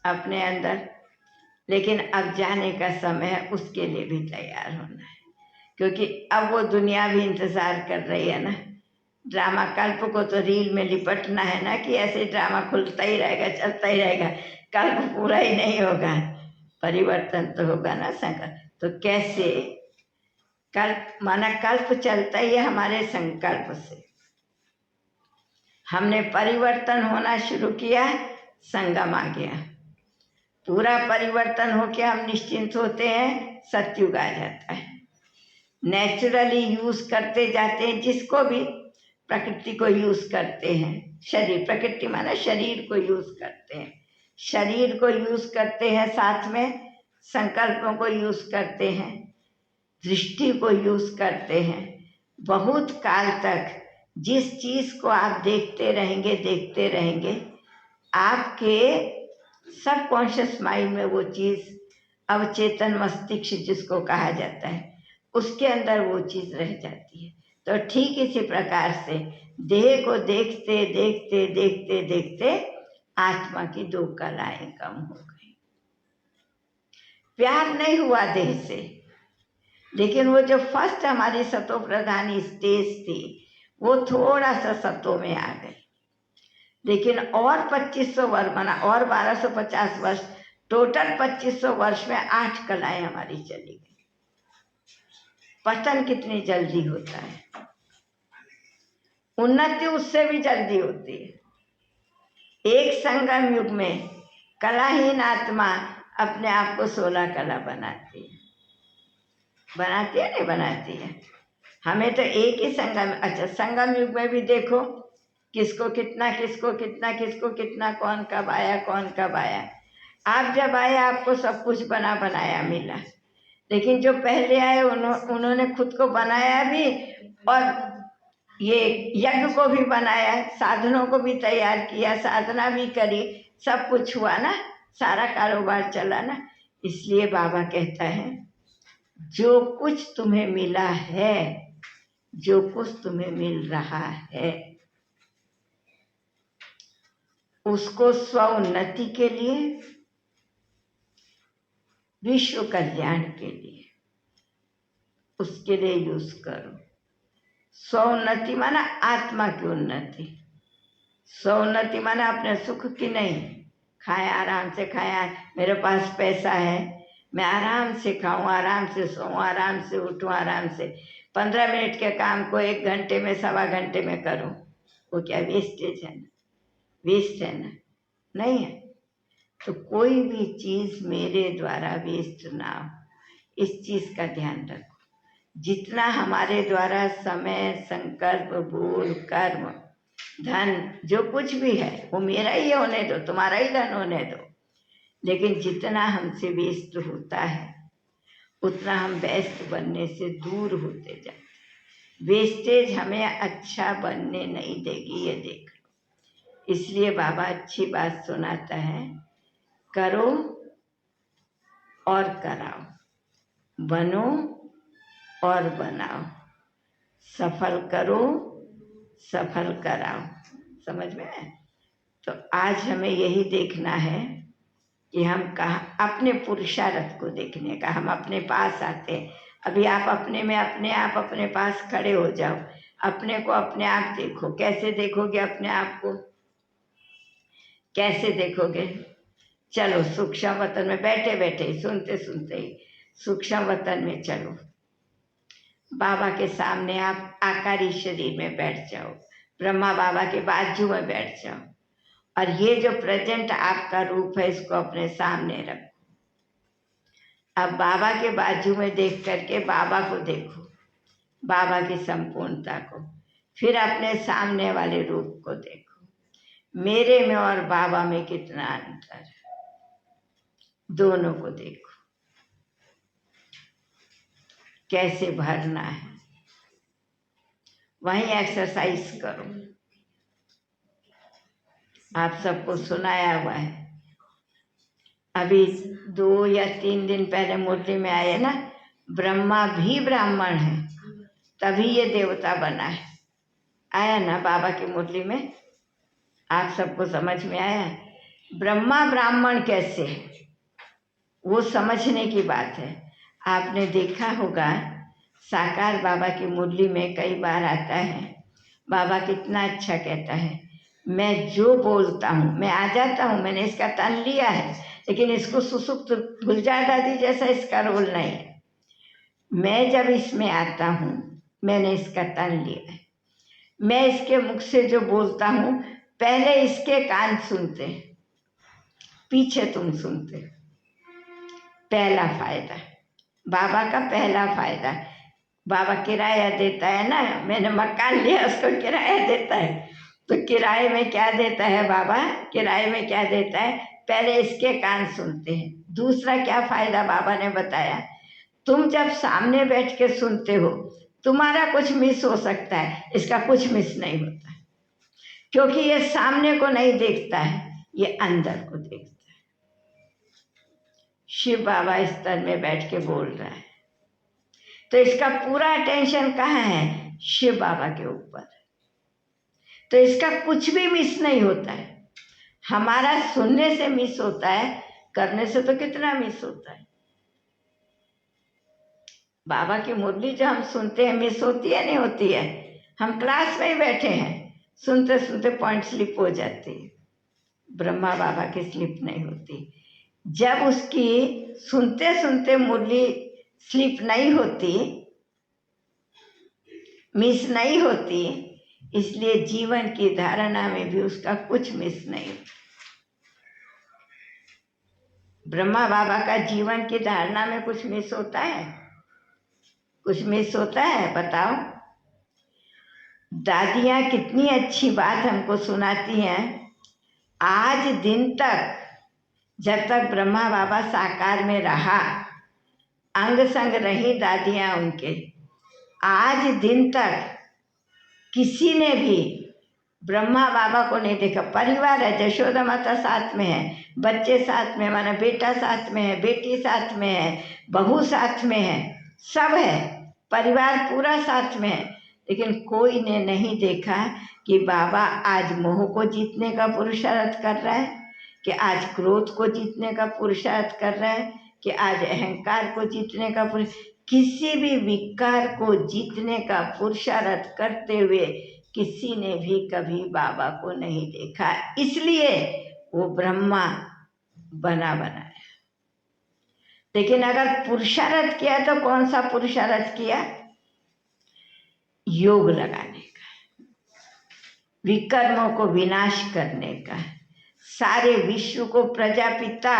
अपने अंदर, लेकिन अब जाने का समय है, उसके लिए भी तैयार होना है, क्योंकि अब वो दुनिया भी इंतजार कर रही है ना। ड्रामा कल्प को तो रील में लिपटना है ना, कि ऐसे ड्रामा खुलता ही रहेगा, चलता ही रहेगा, कल्प पूरा ही नहीं होगा, परिवर्तन तो होगा ना संकल्प। तो कैसे कल्प, माना कल्प चलता ही है हमारे संकल्प से। हमने परिवर्तन होना शुरू किया, संगम आ गया, पूरा परिवर्तन होके हम निश्चिंत होते हैं, सतयुग आ जाता है। नेचुरली यूज करते जाते हैं जिसको भी, प्रकृति को यूज करते हैं। शरीर, प्रकृति माना शरीर को यूज करते हैं, शरीर को यूज करते हैं, साथ में संकल्पों को यूज करते हैं, दृष्टि को यूज करते हैं। बहुत काल तक जिस चीज को आप देखते रहेंगे, आपके सबकॉन्शियस माइंड में वो चीज, अवचेतन मस्तिष्क जिसको कहा जाता है, उसके अंदर वो चीज रह जाती है। तो ठीक इसी प्रकार से देह को देखते देखते देखते देखते आत्मा की दो कलाएं कम हो गई। प्यार नहीं हुआ देह से, लेकिन वो जो फर्स्ट हमारी सतो प्रधान स्टेज थी वो थोड़ा सा सतो में आ गई। लेकिन और 2500 वर्ष माना और 1250 वर्ष, टोटल 2500 वर्ष में 8 कलाएं हमारी चली गई। पतन कितनी जल्दी होता है, उन्नति उससे भी जल्दी होती है। एक संगम युग में कलाहीन आत्मा अपने आप को 16 कला बनाती है, नहीं बनाती है। हमें तो एक ही संगम, अच्छा संगम युग में भी देखो किसको कितना, कौन कब आया। आप जब आए आपको सब कुछ बना बनाया मिला, लेकिन जो पहले आए उन्होंने खुद को बनाया भी और ये यज्ञ को भी बनाया, साधनों को भी तैयार किया, साधना भी करी, सब कुछ हुआ ना, सारा कारोबार चला ना। इसलिए बाबा कहता है जो कुछ तुम्हें मिला है, जो कुछ तुम्हें मिल रहा है, उसको स्वोन्नति के लिए, विश्व कल्याण के लिए, उसके लिए यूज करो। स्वोन्नति माना आत्मा की उन्नति, स्वोन्नति माना अपने सुख की नहीं। खाए आराम से खाया, मेरे पास पैसा है, मैं आराम से खाऊं, आराम से सोऊं, आराम से उठूं, आराम से 15 मिनट के काम को 1 घंटे में, सवा घंटे में करूं, वो क्या वेस्टेज है ना, वेस्ट है ना, नहीं है। तो कोई भी चीज मेरे द्वारा वेस्ट ना हो, इस चीज का ध्यान रखो। जितना हमारे द्वारा समय, संकल्प, बोल, कर्म, धन जो कुछ भी है वो मेरा ही होने दो, तुम्हारा ही धन होने दो। लेकिन जितना हमसे वेस्ट होता है उतना हम बेस्ट बनने से दूर होते जाते। वेस्टेज हमें अच्छा बनने नहीं देगी, ये देख लो। इसलिए बाबा अच्छी बात सुनाता है, करो और कराओ, बनो और बनाओ, सफल करो, सफल कराओ। समझ में आया? तो आज हमें यही देखना है कि हम कहाँ, अपने पुरुषार्थ को देखने का। हम अपने पास आते हैं, अभी आप अपने में अपने आप अपने पास खड़े हो जाओ, अपने को अपने आप देखो। कैसे देखोगे अपने आप को, कैसे देखोगे? चलो सूक्ष्म वतन में बैठे बैठे सुनते सुनते ही सूक्ष्म वतन में चलो, बाबा के सामने आप आकारी शरीर में बैठ जाओ, ब्रह्मा बाबा के बाजू में बैठ जाओ, और ये जो प्रेजेंट आपका रूप है इसको अपने सामने रखो। अब बाबा के बाजू में देख करके बाबा को देखो, बाबा की संपूर्णता को, फिर अपने सामने वाले रूप को देखो। मेरे में और बाबा में कितना अंतर है, दोनों को देखो, कैसे भरना है, वहीं एक्सरसाइज करो। आप सबको सुनाया हुआ है, अभी 2 या 3 दिन पहले मुरली में आए ना, ब्रह्मा भी ब्राह्मण है तभी ये देवता बना है। आया ना बाबा की मुरली में, आप सबको समझ में आया? ब्रह्मा ब्राह्मण कैसे है वो समझने की बात है। आपने देखा होगा साकार बाबा की मुरली में कई बार आता है, बाबा कितना अच्छा कहता है, मैं जो बोलता हूँ मैं आ जाता हूँ, मैंने इसका तन लिया है, लेकिन इसको सुसुप्त गुलजार दादी जैसा इसका रोल नहीं है। मैं जब इसमें आता हूँ मैंने इसका तन लिया है, मैं इसके मुख से जो बोलता हूँ पहले इसके कान सुनते, पीछे तुम सुनते। पहला फायदा, बाबा का पहला फायदा, बाबा किराया देता है ना, मैंने मकान लिया उसको किराया देता है, तो किराए में क्या देता है बाबा, किराए में क्या देता है, पहले इसके कान सुनते हैं। दूसरा क्या फायदा बाबा ने बताया, तुम जब सामने बैठ के सुनते हो तुम्हारा कुछ मिस हो सकता है, इसका कुछ मिस नहीं होता, क्योंकि ये सामने को नहीं देखता है, ये अंदर को देखता है। शिव बाबा इस तन में बैठ के बोल रहा है, तो इसका पूरा अटेंशन कहाँ है, शिव बाबा के ऊपर, तो इसका कुछ भी मिस नहीं होता है। हमारा सुनने से मिस होता है, करने से तो कितना मिस होता है। बाबा की मुरली जो हम सुनते हैं मिस होती है नहीं होती है, हम क्लास में ही बैठे हैं, सुनते सुनते पॉइंट स्लिप हो जाती है, ब्रह्मा बाबा की स्लिप नहीं होती। जब उसकी सुनते सुनते मुरली स्लिप नहीं होती, मिस नहीं होती, इसलिए जीवन की धारणा में भी उसका कुछ मिस नहीं होता। ब्रह्मा बाबा का जीवन की धारणा में कुछ मिस होता है, कुछ मिस होता है, बताओ। दादियाँ कितनी अच्छी बात हमको सुनाती हैं, आज दिन तक जब तक ब्रह्मा बाबा साकार में रहा, अंग संग रही दादियाँ उनके, आज दिन तक किसी ने भी ब्रह्मा बाबा को नहीं देखा। परिवार है, जशोदा माता साथ में है, बच्चे साथ में, माना बेटा साथ में है, बेटी साथ में है, बहू साथ में है, सब है, परिवार पूरा साथ में है, लेकिन कोई ने नहीं देखा कि बाबा आज मोह को जीतने का पुरुषार्थ कर रहा है, कि आज क्रोध को जीतने का पुरुषार्थ कर रहा है, कि आज अहंकार को जीतने का किसी भी विकार को जीतने का पुरुषार्थ करते हुए किसी ने भी कभी बाबा को नहीं देखा, इसलिए वो ब्रह्मा बनाया। लेकिन अगर पुरुषार्थ किया तो कौन सा पुरुषार्थ किया, योग लगाने का, विकर्मों को विनाश करने का, सारे विश्व को प्रजापिता,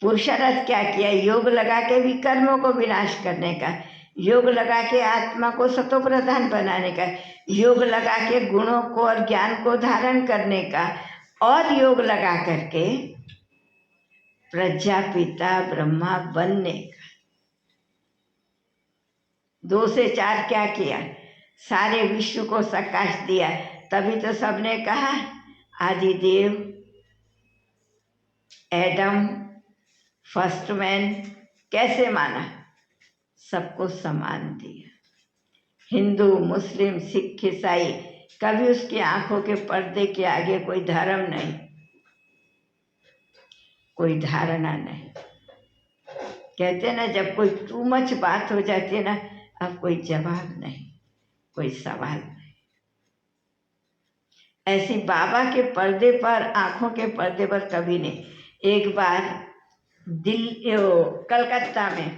पुरुषार्थ क्या किया, योग लगा के विकर्मों को विनाश करने का, योग लगा के आत्मा को सतो प्रधान बनाने का, योग लगा के गुणों को और ज्ञान को धारण करने का, और योग लगा करके प्रजापिता ब्रह्मा बनने का। 2 से 4 क्या किया, सारे विश्व को प्रकाश दिया, तभी तो सबने कहा आदिदेव, एडम, फर्स्ट मैन, कैसे माना, सबको समान दिया। हिंदू, मुस्लिम, सिख, ईसाई, कभी उसकी आंखों के पर्दे के आगे कोई धर्म नहीं, कोई धारणा नहीं। कहते हैं ना, जब कोई टू मच बात हो जाती है ना, अब कोई जवाब नहीं, कोई सवाल नहीं। ऐसी बाबा के पर्दे पर, आंखों के पर्दे पर कभी नहीं। एक बार कलकत्ता में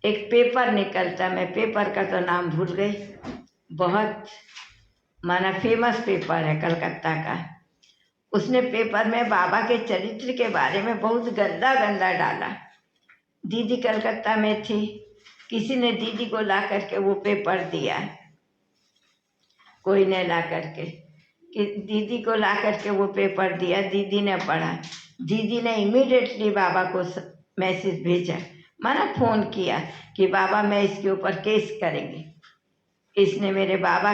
एक पेपर निकलता, मैं पेपर का तो नाम भूल गई, बहुत माना फेमस पेपर है कलकत्ता का। उसने पेपर में बाबा के चरित्र के बारे में बहुत गंदा गंदा डाला। दीदी कलकत्ता में थी, किसी ने दीदी को ला करके वो पेपर दिया, कोई ने ला करके, कि दीदी को ला करके वो पेपर दिया, दीदी ने पढ़ा, दीदी ने इमीडिएटली बाबा को मैसेज भेजा, माना फ़ोन किया कि बाबा मैं इसके ऊपर केस करेंगे, इसने मेरे बाबा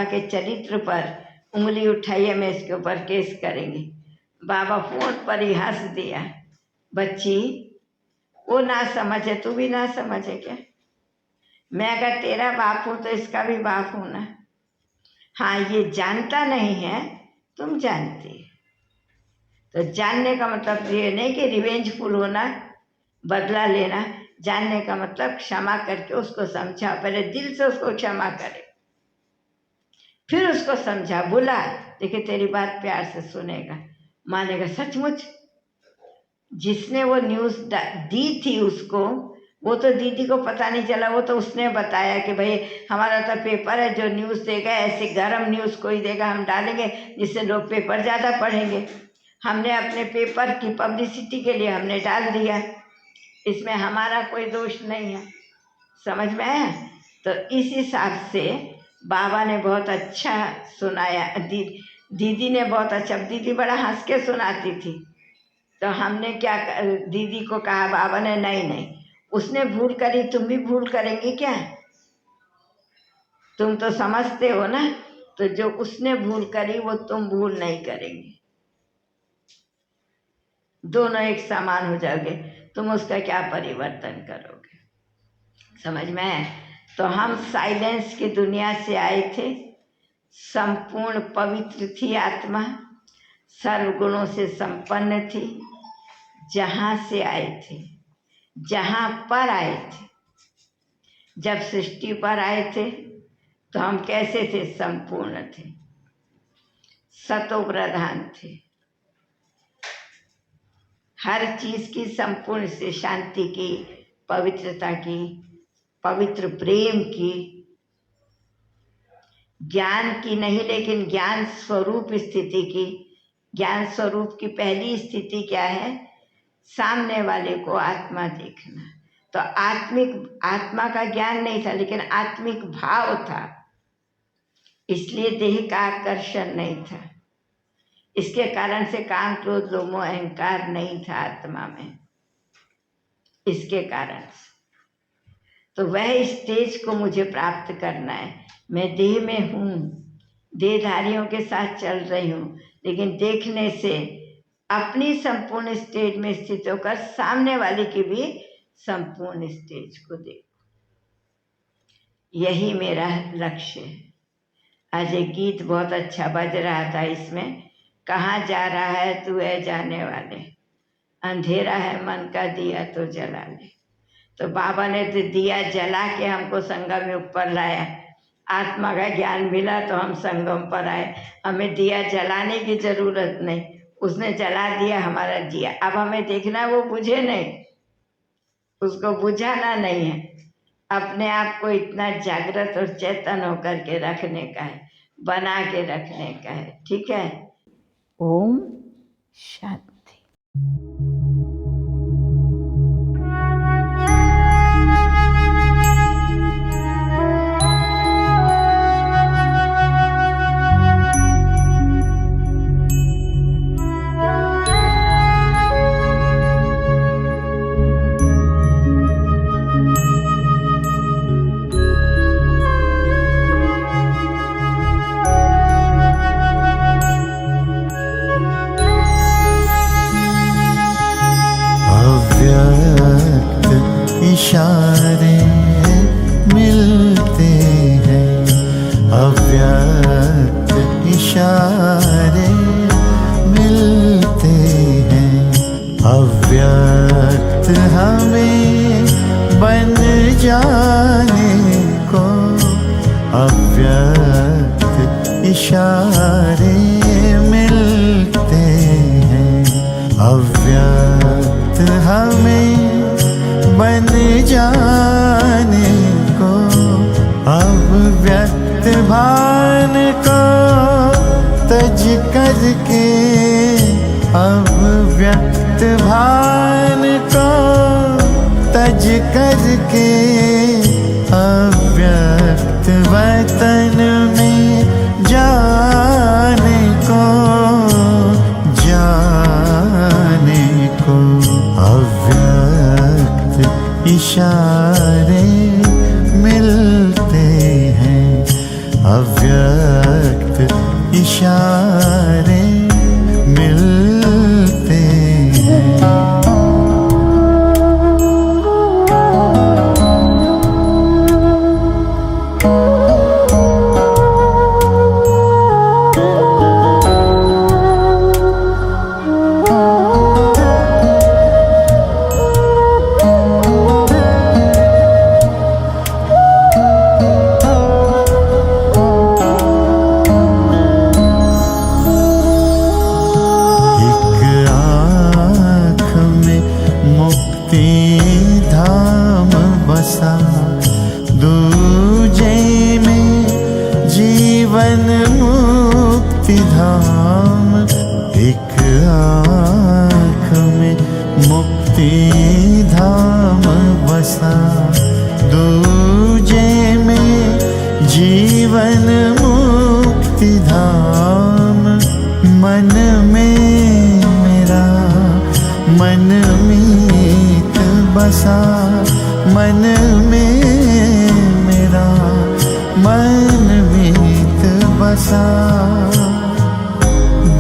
के चरित्र पर उंगली उठाई है, मैं इसके ऊपर केस करेंगे। बाबा फोन पर ही हंस दिया, बच्ची वो ना समझे, तू भी ना समझे क्या, मैं अगर तेरा बाप हूँ तो इसका भी बाप हूँ ना। हाँ, ये जानता नहीं है, तुम जानती है। तो जानने का मतलब ये नहीं कि रिवेंजफुल होना, बदला लेना। जानने का मतलब क्षमा करके उसको समझा, पहले दिल से उसको क्षमा करे, फिर उसको समझा, बुला, देखिए तेरी बात प्यार से सुनेगा, मानेगा। सचमुच जिसने वो न्यूज़ दी थी उसको, वो तो दीदी को पता नहीं चला, वो तो उसने बताया कि भाई हमारा तो पेपर है, जो न्यूज़ देगा ऐसे गरम न्यूज़ कोई देगा हम डालेंगे जिससे लोग पेपर ज़्यादा पढ़ेंगे। हमने अपने पेपर की पब्लिसिटी के लिए हमने डाल दिया, इसमें हमारा कोई दोष नहीं है। समझ में आया? तो इस हिसाब से बाबा ने बहुत अच्छा सुनाया। दीदी ने बहुत अच्छा, दीदी बड़ा हंस के सुनाती थी। तो हमने क्या दीदी को कहा, बाबा ने नहीं, उसने भूल करी, तुम भी भूल करेंगी क्या? तुम तो समझते हो ना, तो जो उसने भूल करी वो तुम भूल नहीं करेंगे, दोनों एक समान हो जाओगे। तुम उसका क्या परिवर्तन करोगे? समझ में आया? तो हम साइलेंस की दुनिया से आए थे, संपूर्ण पवित्र थी आत्मा, सर्वगुणों से संपन्न थी। जहाँ से आए थे, जहाँ पर आए थे, जब सृष्टि पर आए थे तो हम कैसे थे? संपूर्ण थे, सतो प्रधान थे, हर चीज की संपूर्ण से शांति की, पवित्रता की, पवित्र प्रेम की, ज्ञान की नहीं लेकिन ज्ञान स्वरूप स्थिति की। ज्ञान स्वरूप की पहली स्थिति क्या है? सामने वाले को आत्मा देखना। तो आत्मा का ज्ञान नहीं था, लेकिन आत्मिक भाव था, इसलिए देह का आकर्षण नहीं था। इसके कारण से काम, क्रोध, लोभ, मोह, अहंकार नहीं था आत्मा में, इसके कारण से। तो वह स्टेज को मुझे प्राप्त करना है। मैं देह में हूँ, देहधारियों के साथ चल रही हूँ, लेकिन देखने से अपनी संपूर्ण स्टेज में स्थित होकर सामने वाले की भी संपूर्ण स्टेज को देखो। यही मेरा लक्ष्य है। आज एक गीत बहुत अच्छा बज रहा था, इसमें कहाँ जा रहा है तू है जाने वाले, अंधेरा है मन का दिया तो जला ले। तो बाबा ने तो दिया जला के हमको संगम में ऊपर लाया। आत्मा का ज्ञान मिला तो हम संगम पर आए। हमें दिया जलाने की जरूरत नहीं, उसने जला दिया हमारा दिया। अब हमें देखना वो बुझे नहीं, उसको बुझाना नहीं है, अपने आप को इतना जागृत और चेतन होकर के रखने का है, बना के रखने का है। ठीक है? ओम शांति। इशारे मिलते हैं, अव्यक्त इशारे मिलते हैं। अव्यक्त हमें बन जाने को, अव्यक्त इशारे मिलते हैं। अव्यक्त हमें बन जाने को, अब व्यक्त भान को तज करके, अब व्यक्त भान को तज करके, अव्यक्त वतन में जाने को, जाने को। अव्यक्त इशारे मिलते हैं, अव्यक्त इशारे मिलते हैं। दूजे में जीवन मुक्ति धाम, एक आँख में मुक्ति धाम बसा, दूजे में जीवन मुक्ति धाम। मन में मेरा मनमीत बसा, मन में मेरा मनमीत बसा।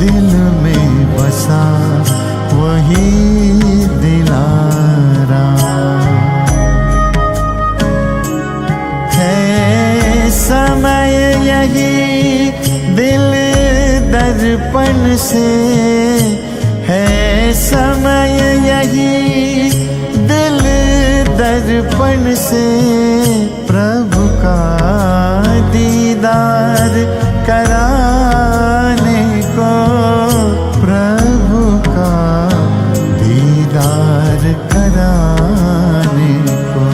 दिल में बसा वही दिलारा, है समय यही दिल दर्पण से, है समय यही दिल दर्पण से। प्रभु का दीदार कराने को, प्रभु का दीदार कराने को।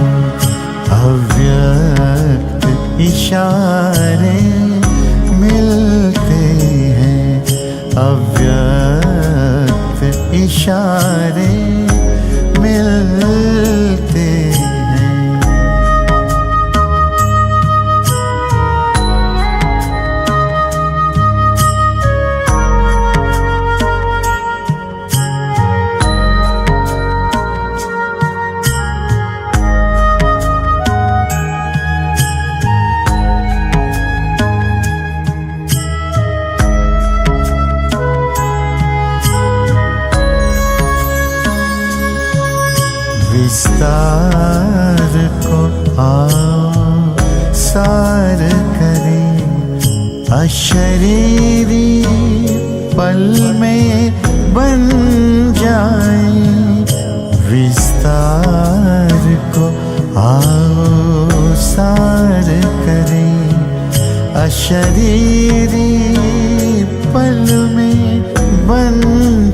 अव्यक्त इशारे मिलते हैं, अव्यक्त इशारे मिलते हैं। विस्तार को आओ सार करें, अशरीरी पल में बन जाए। विस्तार को आओ सार करें, अशरीरी पल में बन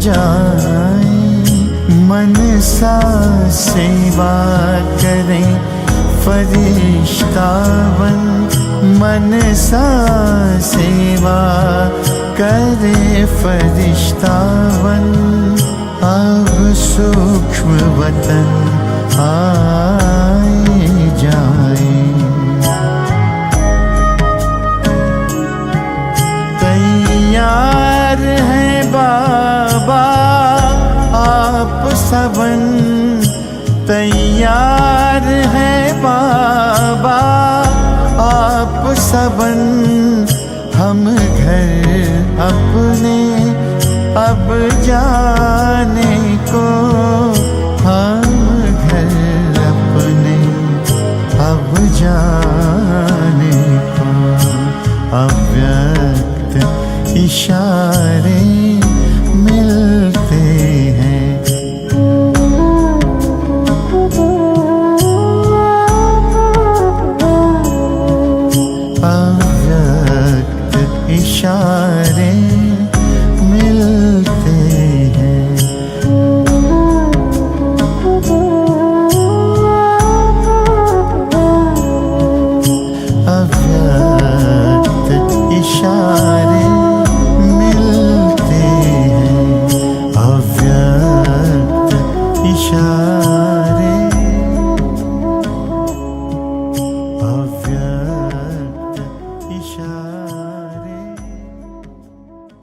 जाए। मनसा सेवा करें फरिश्तावन, मनसा सेवा करे फरिश्तावन। अब सूक्ष्म वतन आए जाए, तैयार है बाबा आप सबन, तैयार है बाबा आप सबन। हम घर अपने अब जाने को